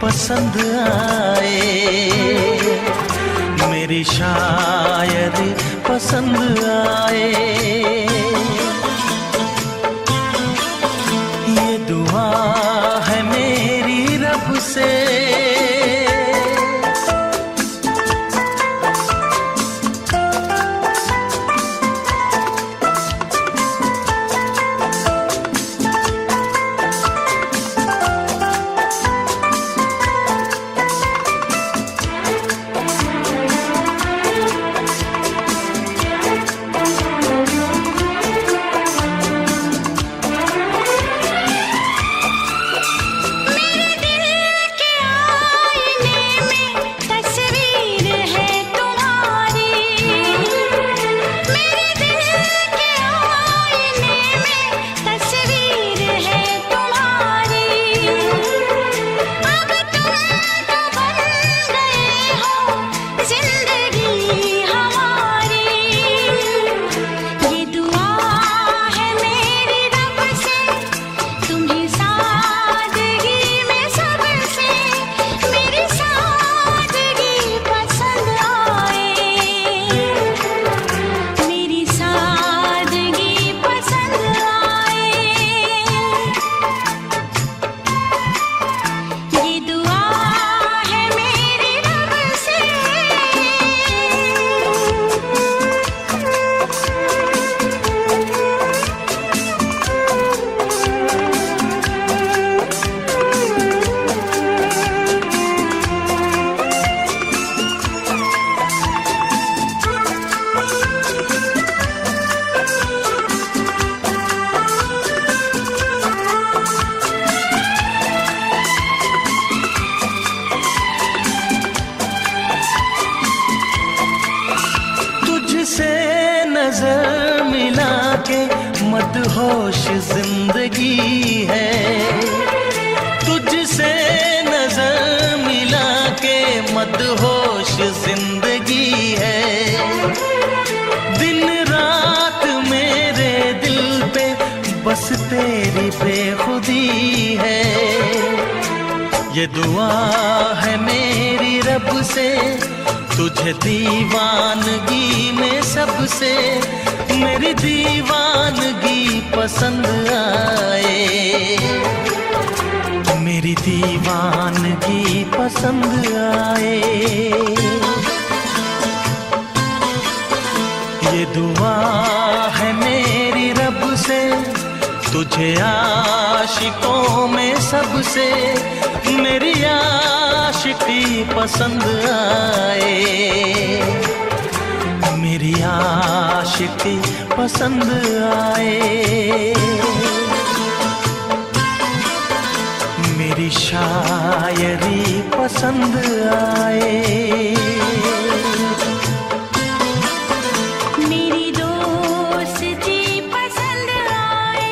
पसंद आए, मेरी शायरी पसंद आए। ये दुआ है मेरी रब से। मेरे दिल के मदहोश जिंदगी है, तुझसे नजर मिला के मदहोश जिंदगी है। दिन रात मेरे दिल पे बस तेरी बेखुदी है। ये दुआ है मेरी रब से, तुझे दीवानगी में सबसे मेरी दीवानगी पसंद आए, मेरी दीवानगी पसंद आए। ये दुआ है मेरी रब से, तुझे आशिकों में सबसे मेरी आशिकी पसंद आए, मेरी आशिकी पसंद आए। मेरी शायरी पसंद आए, मेरी दोस्ती पसंद आए।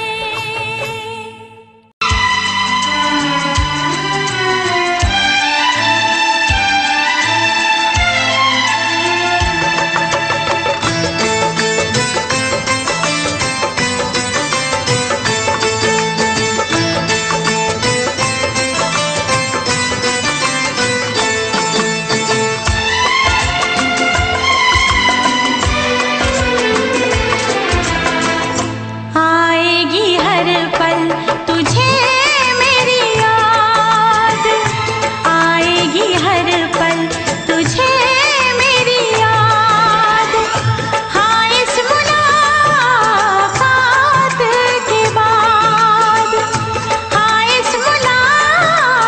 आएगी हर पल तुझे मेरी याद, आएगी हर पल तुझे मेरी याद। हाँ इस मुलाकात के बाद, हाँ इस मुलाकात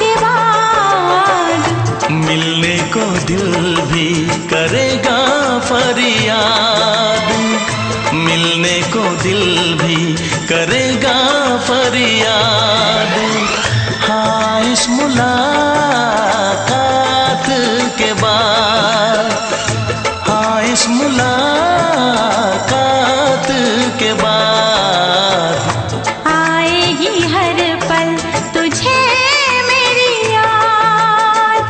के बाद मिलने को दिल भी करेगा फरियाद, मिलने को दिल भी करेगा फरियाद। हाँ इस मुलाकात के बाद, हाँ इस मुलाकात के बाद आएगी हर पल तुझे मेरी याद।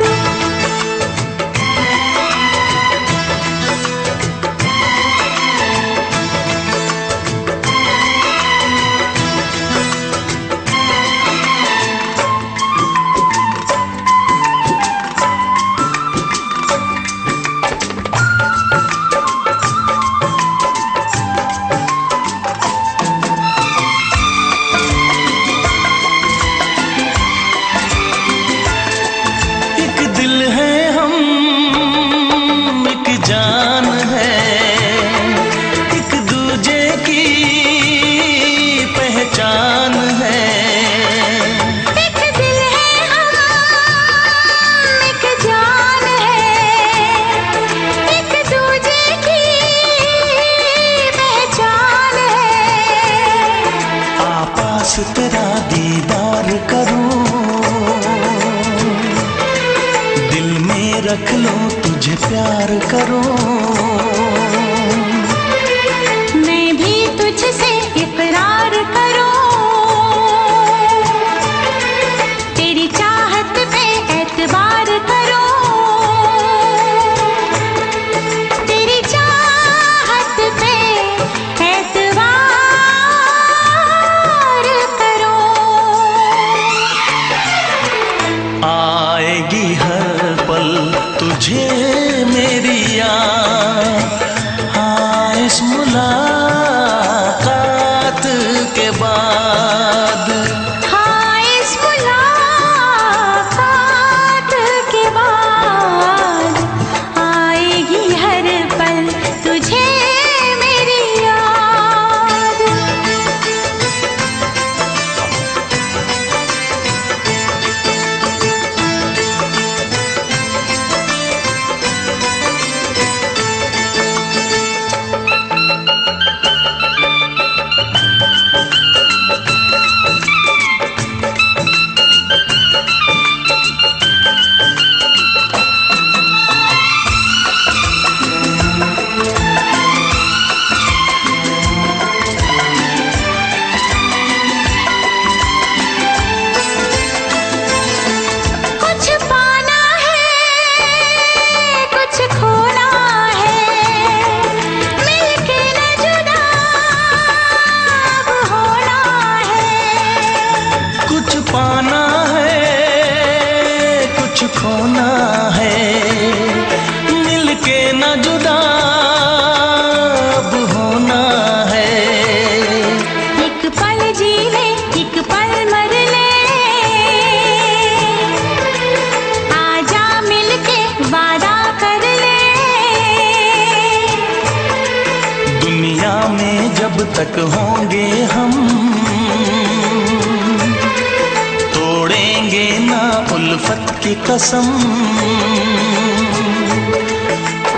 एक दिल है हम, एक जान है, एक दूजे की पहचान है। एक दिल है हम, एक जान है, एक दूजे की पहचान है। आपास तेरा दीदार करूं, दिल में रख लो तुझे प्यार करूं। मैं भी तुझसे इकरार करूं, तेरी चाहत पे एतबार करूं, तेरी चाहत पे एतबार करूं। आएगी हर पल तुझे मेरी याद, पाना है, कुछ खोना है, मिलके न जुदा अब होना है। एक पल जी ले, एक पल मर ले, आजा मिलके वादा कर ले। दुनिया में जब तक होंगे हम, तोड़ेंगे ना उल्फत की कसम,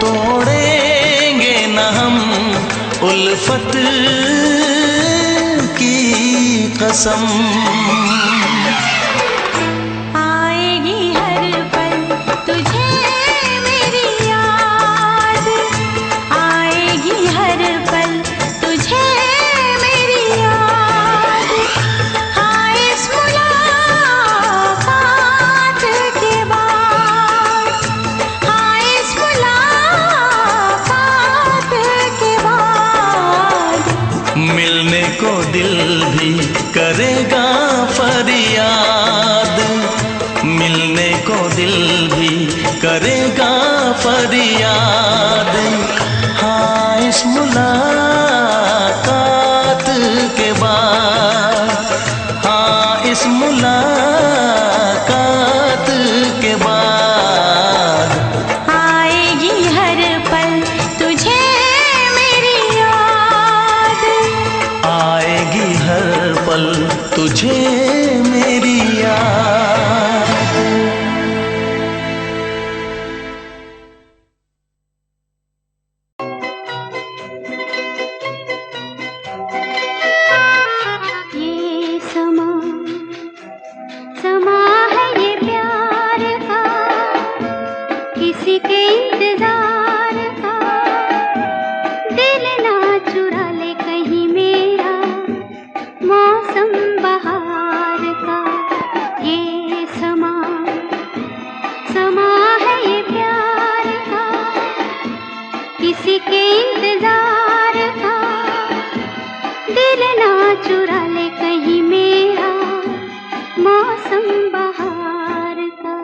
तोड़ेंगे ना हम उल्फत की कसम। आएगी हर पल तुझे मेरी याद, आएगी हर पल तुझे मेरी याद। हाँ इस मुलाकात के बाद, हाँ इस मुलाकात के बाद, मिलने को दिल भी करेगा फरियाद, मिलने को दिल भी करेगा फरियाद। हाँ इस मुलाकात के बाद, हाँ इस मुलाकात के बाद, आएगी हर पल तुझे मेरी याद, आएगी हर पल तुझे मेरी याद। ये समा समा है ये प्यार का, किसी के इंतजार का। दिल ना चुरा ले कहीं मेरा, मौसम बहार का। ये समा समा है ये प्यार का, किसी के इंतजार का। दिल ना चुरा ले कहीं मेरा, मौसम बहार का।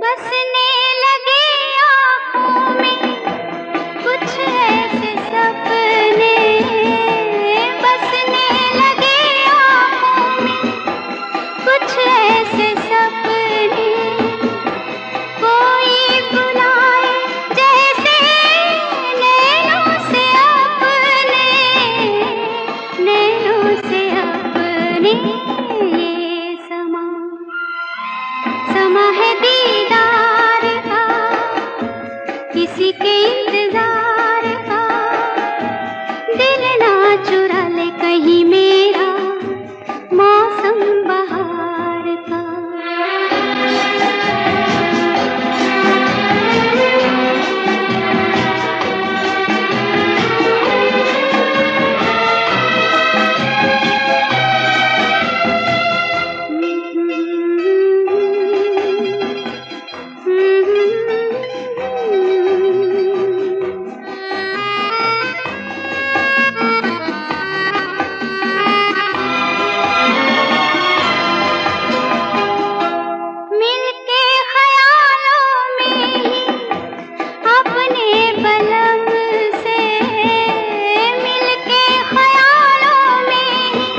बसने लगे आँखों में कुछ ऐसे सपने, बसने लगे आँखों में कुछ ऐसे सपने। कोई बुलाए जैसे नैनों से अपने, नैनों से अपने। ये समा समा है दीदार का, किसी के इंतजार का। दिल ना चुरा ले कहीं मेरा, मौसम बहार का। मिलके ख्यालों में ही अपने बलम से, मिलके ख्यालों में ही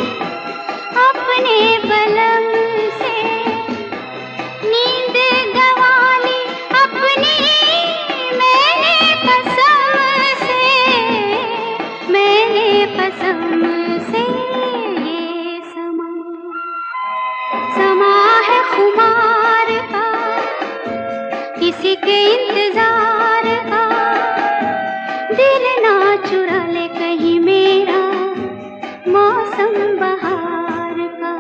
अपने बलम से। नींद गंवा ली अपनी मैंने कसम से, मैंने कसम से। ये समा समा है खुमार का, किसी के इंतजार का। दिल ना चुरा ले कहीं मेरा, मौसम बहार का।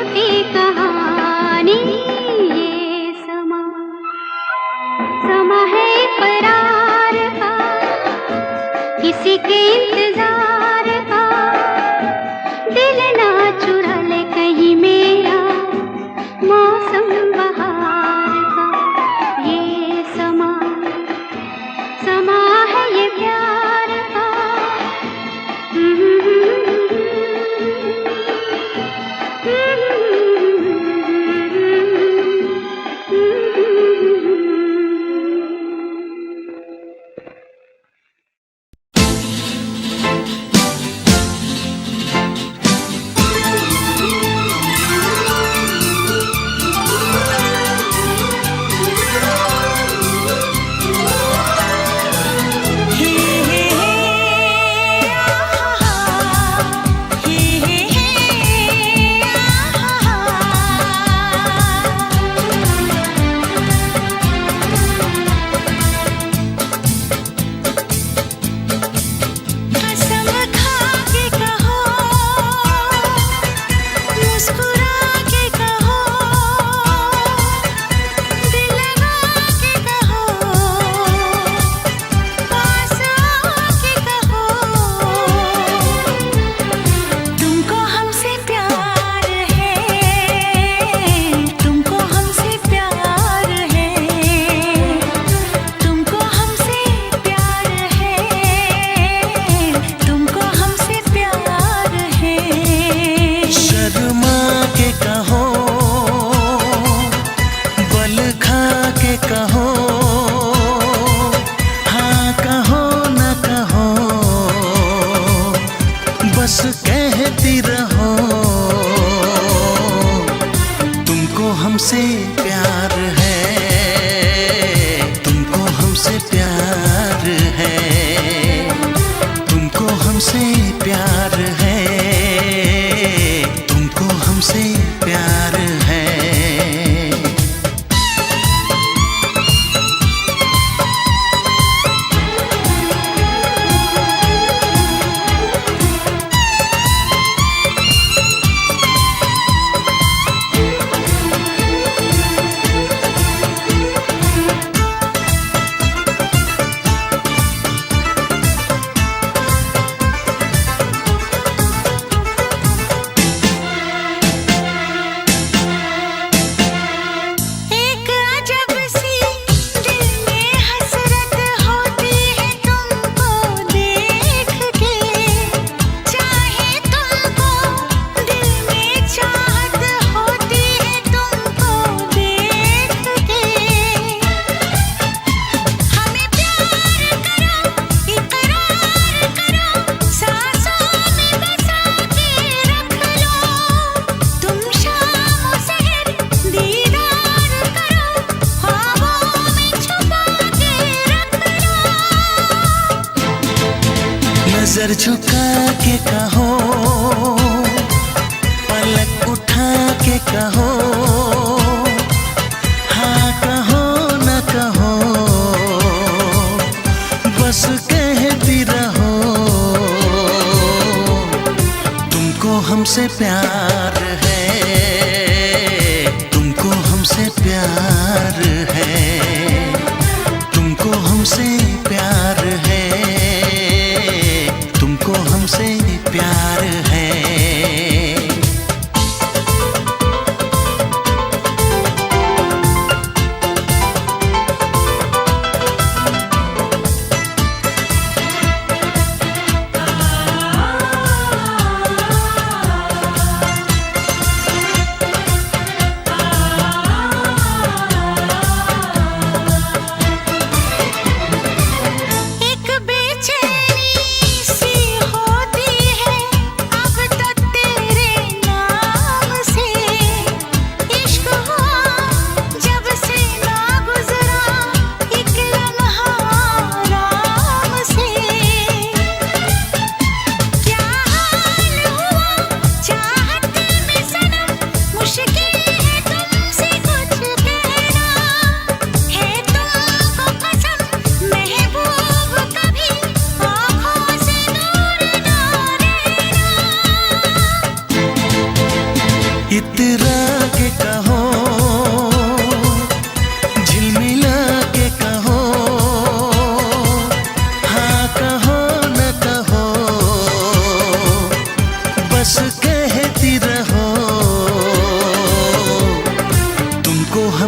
झूठी कहानी ये समा समा है करार का, किसी के इंतजार का। दिल ना चुरा ले कहीं मेरा मौसम बहार का। ये समा समा है ये प्यार का। बस कहती रहो तुमको हमसे प्यार है, तुमको हमसे प्यार है, तुमको हमसे प्यार है, तुमको हमसे प्यार है। नजर झुका के कहो, पलक उठा के कहो, हाँ कहो न कहो, बस कहती रहो तुमको हमसे प्यार है, तुमको हमसे प्यार है, तुमको हमसे प्यार है, तुमको हमसे प्यार है।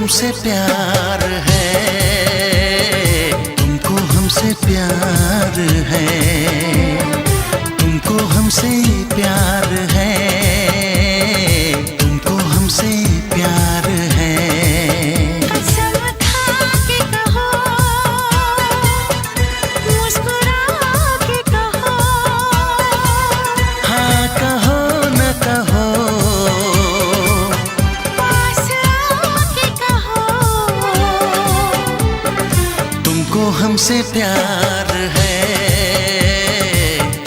हमसे प्यार है, तुमको हमसे प्यार है, तुमको हमसे प्यार है, तुमको हमसे प्यार है। कसम खा के कहो, मुस्कुरा के कहो, हाँ कहो न कहो, पास आके कहो, तुमको हमसे प्यार है,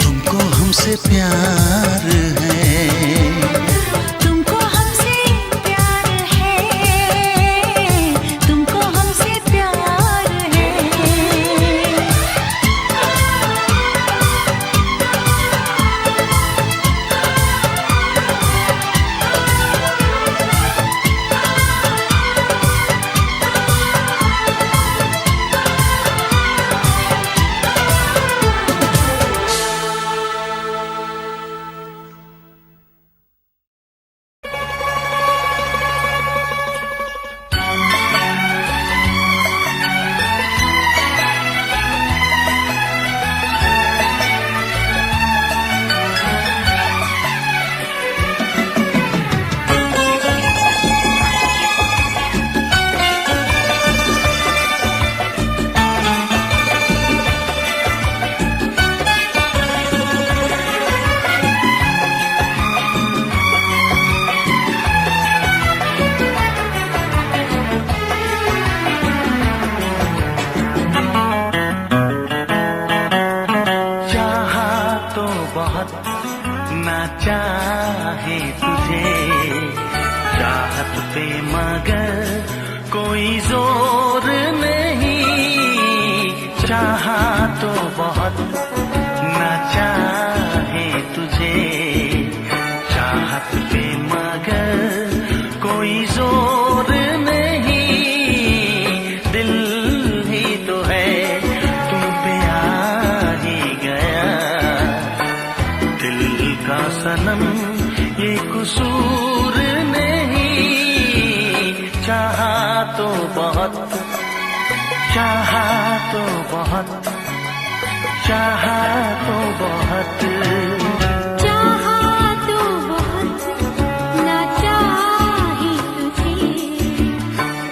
तुमको हमसे प्यार है। तुमको हमसे प्यार है, तुमको हमसे प्यार है। ना चाहे तुझे चाहत पे मगर कोई जोर नहीं, चाहा तो बहुत ना चाहे तुझे चाहत पे मगर कोई जोर नहीं, दिल ही तो है तुम पे आ ही गया, दिल का सनम ये कसूर नहीं, चाहा तो बहुत, चाहा तो बहुत, चाहा तो बहुत, चाहा तो बहुत ना चाहे तुझे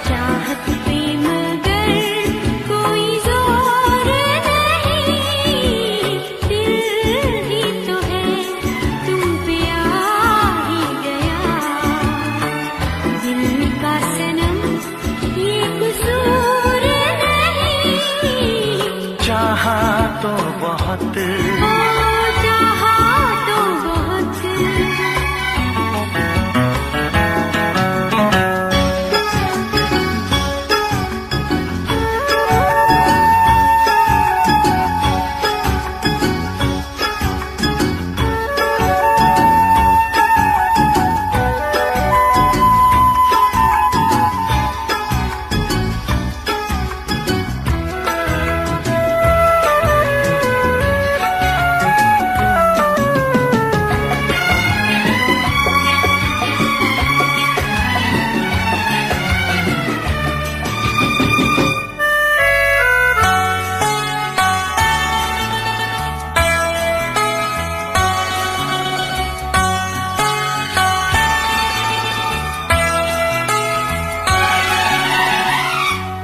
चाहत पे मगर कोई जोर नहीं, दिल ही तो है तुम पे आ ही गया, दिल का सनम ये कसूर नहीं, चाहा तो बहुत, चाहा तो बहुत।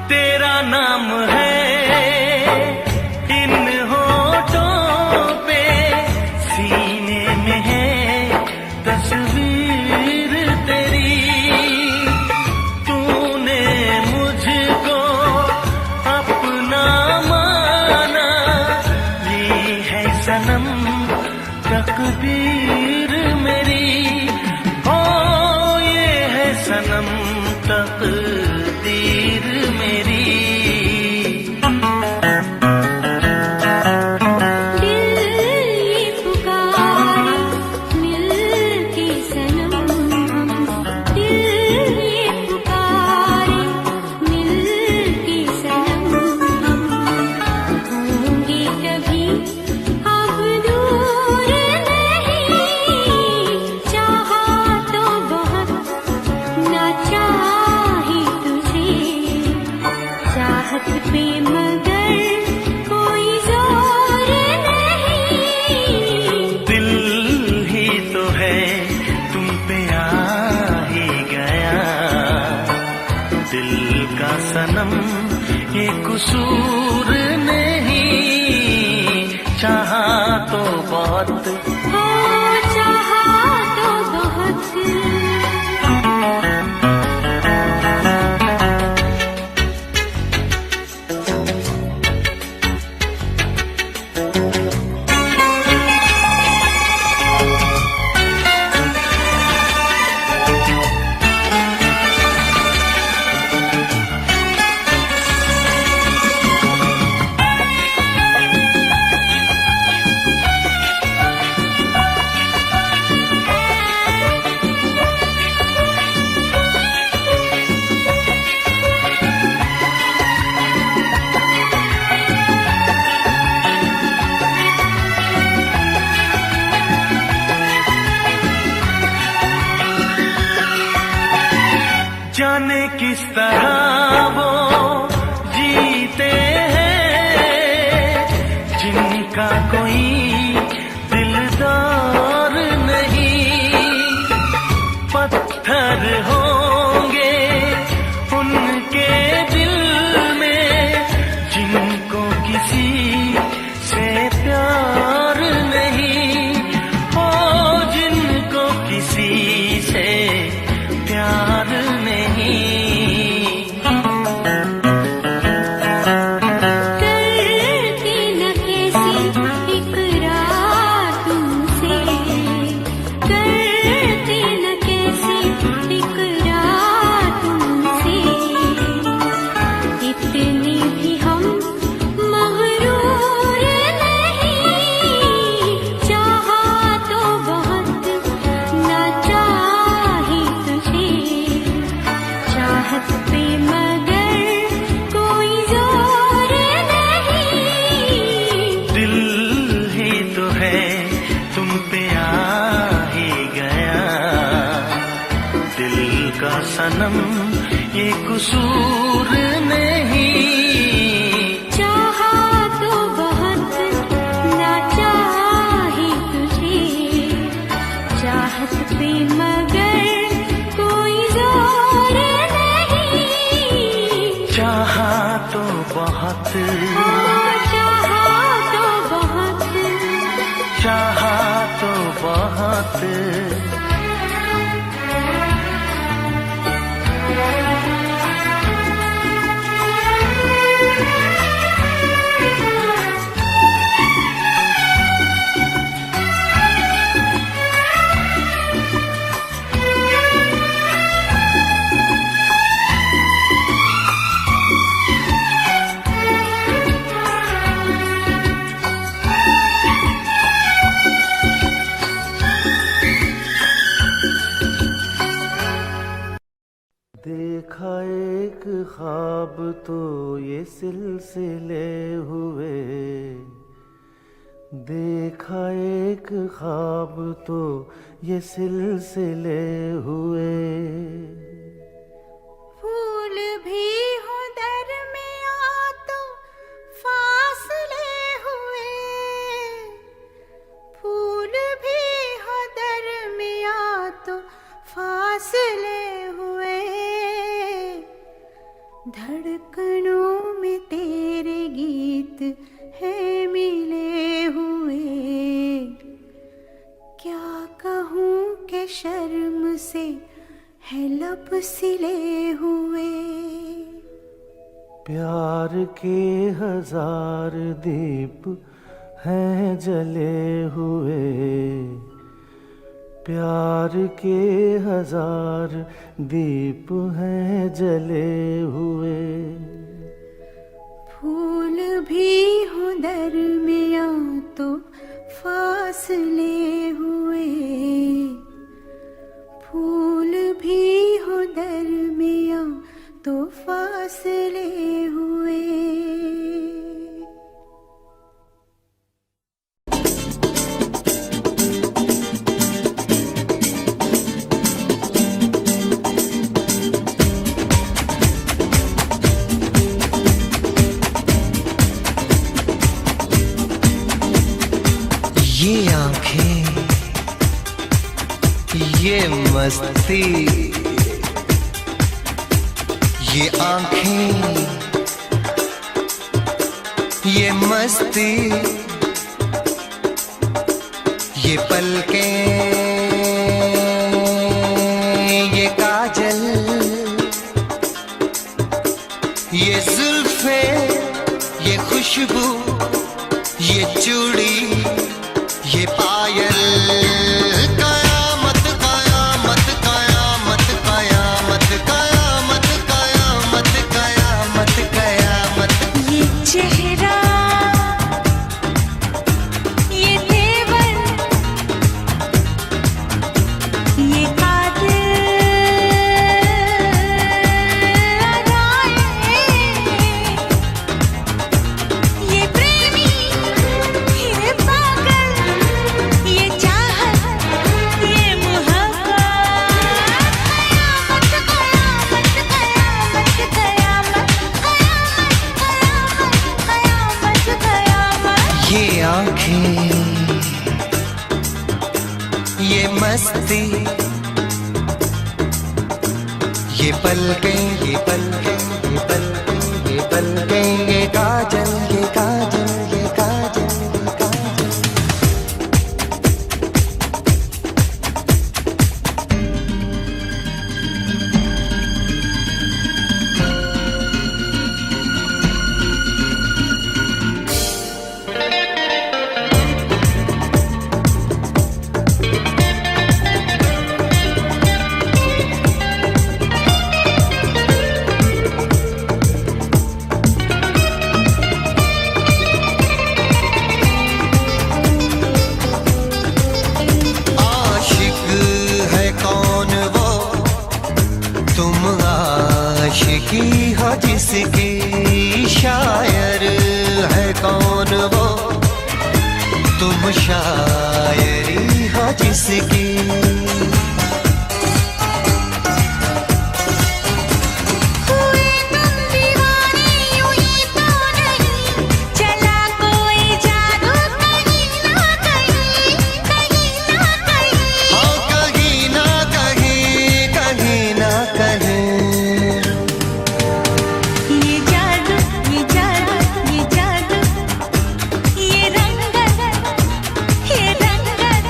तेरा नाम है इन होठों पे, सीने में है तस्वीर तेरी, तूने मुझको अपना माना, ये है सनम तकदीर मेरी, ओ ये है सनम तकदीर मेरी। दिल ये पुकारे मिल के सनम, दिल ये पुकारे मिल के सनम, होंगे कभी अब दूर नहीं, चाहा तो बहुत ना चाहे दिल का सनम ये कसूर नहीं, चाहा तो बहुत हो चाहा तो बहुत। जाने किस तरह वो जीते हैं जिनका कोई दिलदार नहीं, पत्थर होंगे उनके दिल में जिनको किसी से प्यार नहीं, ओ जिनको किसी से प्यार नहीं। करती न कैसी इकरार तुमसे, करती न कैसी इकरार तुमसे, इतने भी हम मगरूर नहीं, चाहा तो बहुत ना चाही तुझे, चाहत पे मगर कोई जोर नहीं। दिल ही तो है तुम पे आ ही गया, दिल का सनम ये कसूर नहीं, चाहा तो बहुत ना चाही तुझे, चाहत पे मगर कोई जोर नहीं। चाहा तो बहुत, ओ चाहा तो बहुत। चाहा तो बहुत। देखा एक ख्वाब तो ये सिलसिले हुए, देखा एक ख्वाब तो ये सिलसिले हुए, फूल भी हो दरमियां तो फासले हुए, फूल भी हो दरमियां तो फासले हुए, धड़कनों में तेरे गीत है मिले हुए, क्या कहूँ कि शर्म से है लब सिले हुए। प्यार के हजार दीप हैं जले हुए, प्यार के हजार दीप हैं जले हुए, फूल भी हो दरमियां तो फासले हुए, फूल भी हो दरमियां तो फासले हुए। ये आंखें, ये मस्ती, ये आंखें, ये मस्ती, ये पलकें, ये काजल, ये जुल्फे, ये खुशबू, ये चूड़ी, ये पायल, कयामत कयामत कयामत कयामत कयामत कयामत कयामत कयामत। ये चेहरा, ये तेवर, ये कातिल अदाएं, ये प्रेमी, ये पागल, ये चाहत, ये मोहब्बत, कयामत कयामत कयामत कयामत कयामत कयामत। ये आंखें, ये मस्ती, ये पलकें, ये पलकें, ये पलकें, ये पलकें, ये काजल, ये काजल, ये काजल, ये काजल। आशिक है कौन वो, तुम आशिकी हो जिसकी, शायर है कौन वो, तुम शायरी हो जिसकी। हुए तुम दीवाने यूं ही तो नहीं, चला कोई जादू कहीं ना कहीं, कहीं ना कहीं। हाँ कहीं ना कहीं, कहीं ना कहीं। ये जादू, ये जादू, ये जादू, ये रंगत, ये रंगत,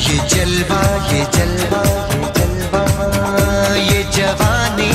ये जलवा, ये जलवा, ये जलवा, ये जवानी।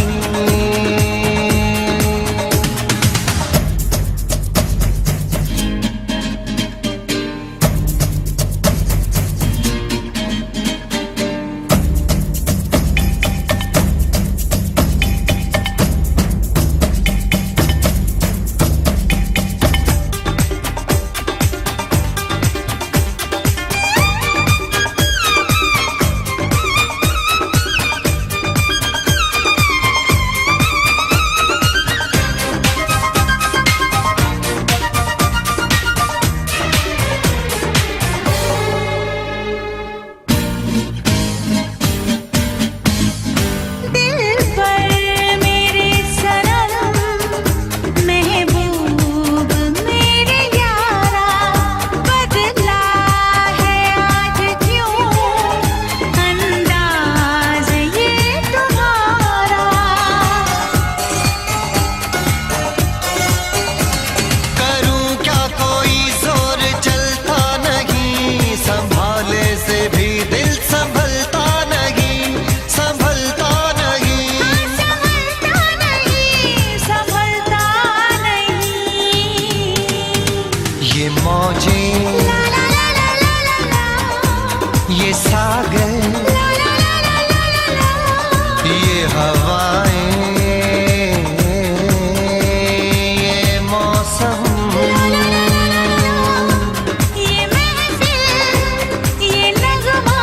दिल पर मेरे सनम, महबूब मेरे यारा, बदला है आज क्यों अंदाज ये तुम्हारा। करूं क्या कोई जोर चलता नहीं, संभाले से भी दिल संभलता नहीं, संभलता नहीं। संभलता नहीं, संभलता नहीं। ये मौजें, ला ला ला ला ला ला ला, ये सागर, ला ला ला ला ला ला ला। ये हवाएं, ये मौसम, ये महफिल, ये नगमा,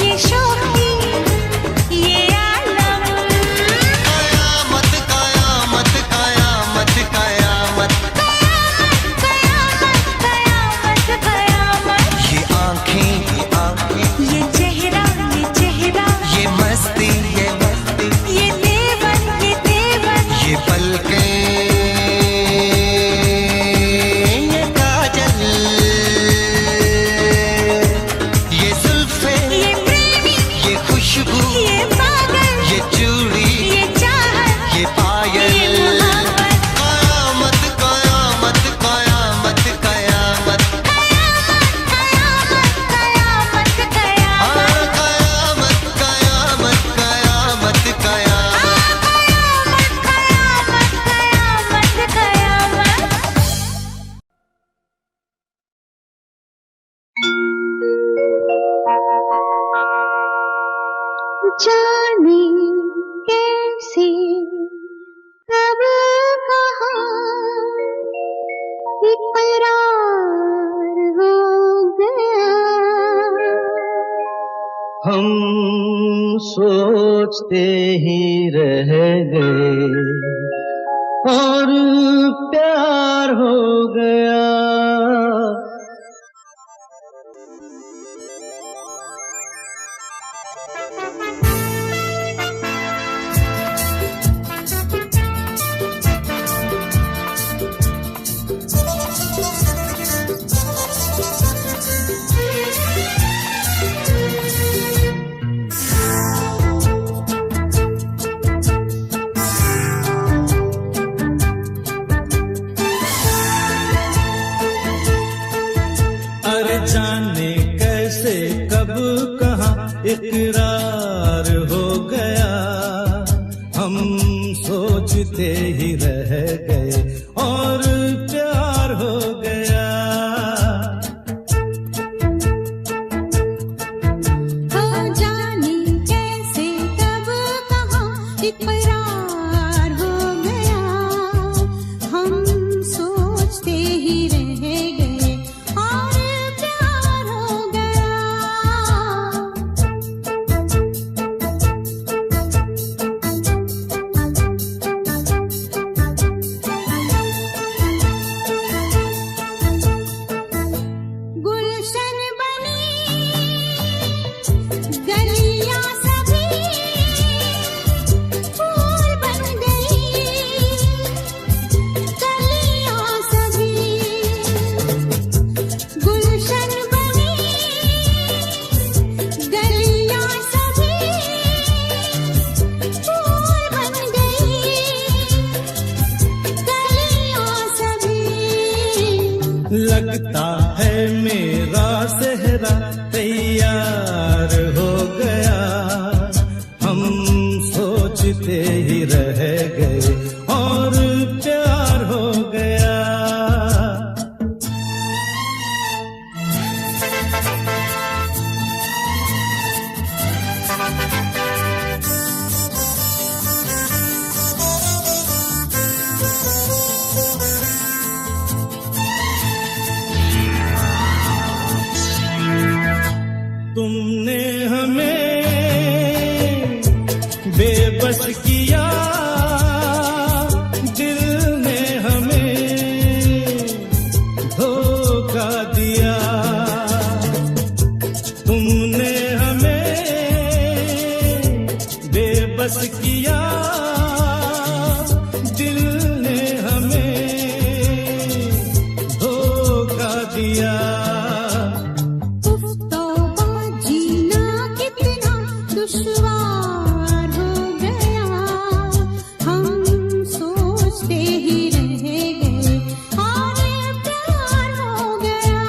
ये शोखी, ये आलम, कयामत कयामत कयामत कयामत। कयामत कयामत कयामत। ये आंखें, ये आंखें, ये चेहरा, ये चेहरा, ये मस्ती, ये मस्ती, ये तेवर, ये तेवर, ये पलकें, ये काजल, ये जुल्फे, ये प्रेमी, ये खुशबू, ये पागल, ये चूड़ी, ये चाहत, इकरार हो गया। हम सोचते ही रह गए और प्यार हो गया। अरे जाने कैसे कब कहाँ इकरार हो गया। हम सोचते ही रह गए और प्यार हो गया। हो जाने कैसे कब कहाँ इकरार हो गया। हम सोचते ही रह गए और प्यार हो गया। गुलशन बनी गलियां सभी फूल बन गई। गलियां सभी गुलशन बनी गलियां सभी फूल बन गई। गलियां सभी लगता है मेरा सेहरा तैयार हो गया। हम सोचते ही रह गए और प्यार हो गया। तुमने हमें बेबस किया, दिल ने हमें धोखा दिया। तुमने हमें बेबस किया, दिल ने हमें धोखा दिया। दुश्वार हो गया। हम सोचते ही रह गए और प्यार हो गया।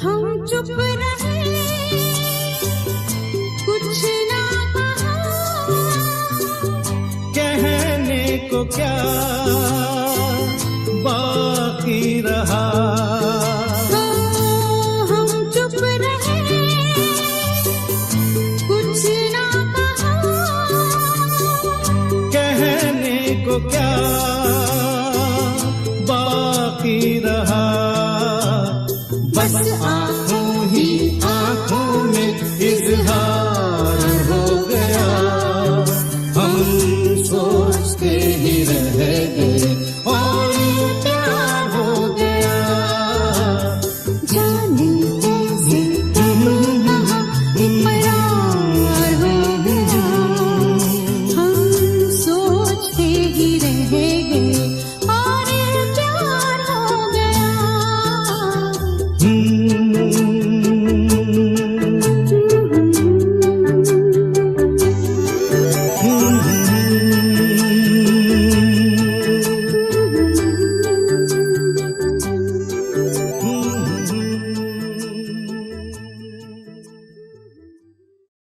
हम चुप रहे, कुछ ना कहा। कहने को क्या बाकी रहा। हम चुप रहे, कुछ ना कहा। कहने को क्या बाकी रहा। बस आंखों ही आंखों में इजहार हो गया। हम सोचते ही रह गए और प्यार हो गया। जाने कैसे कब कहाँ इकरार हो गया। हम ही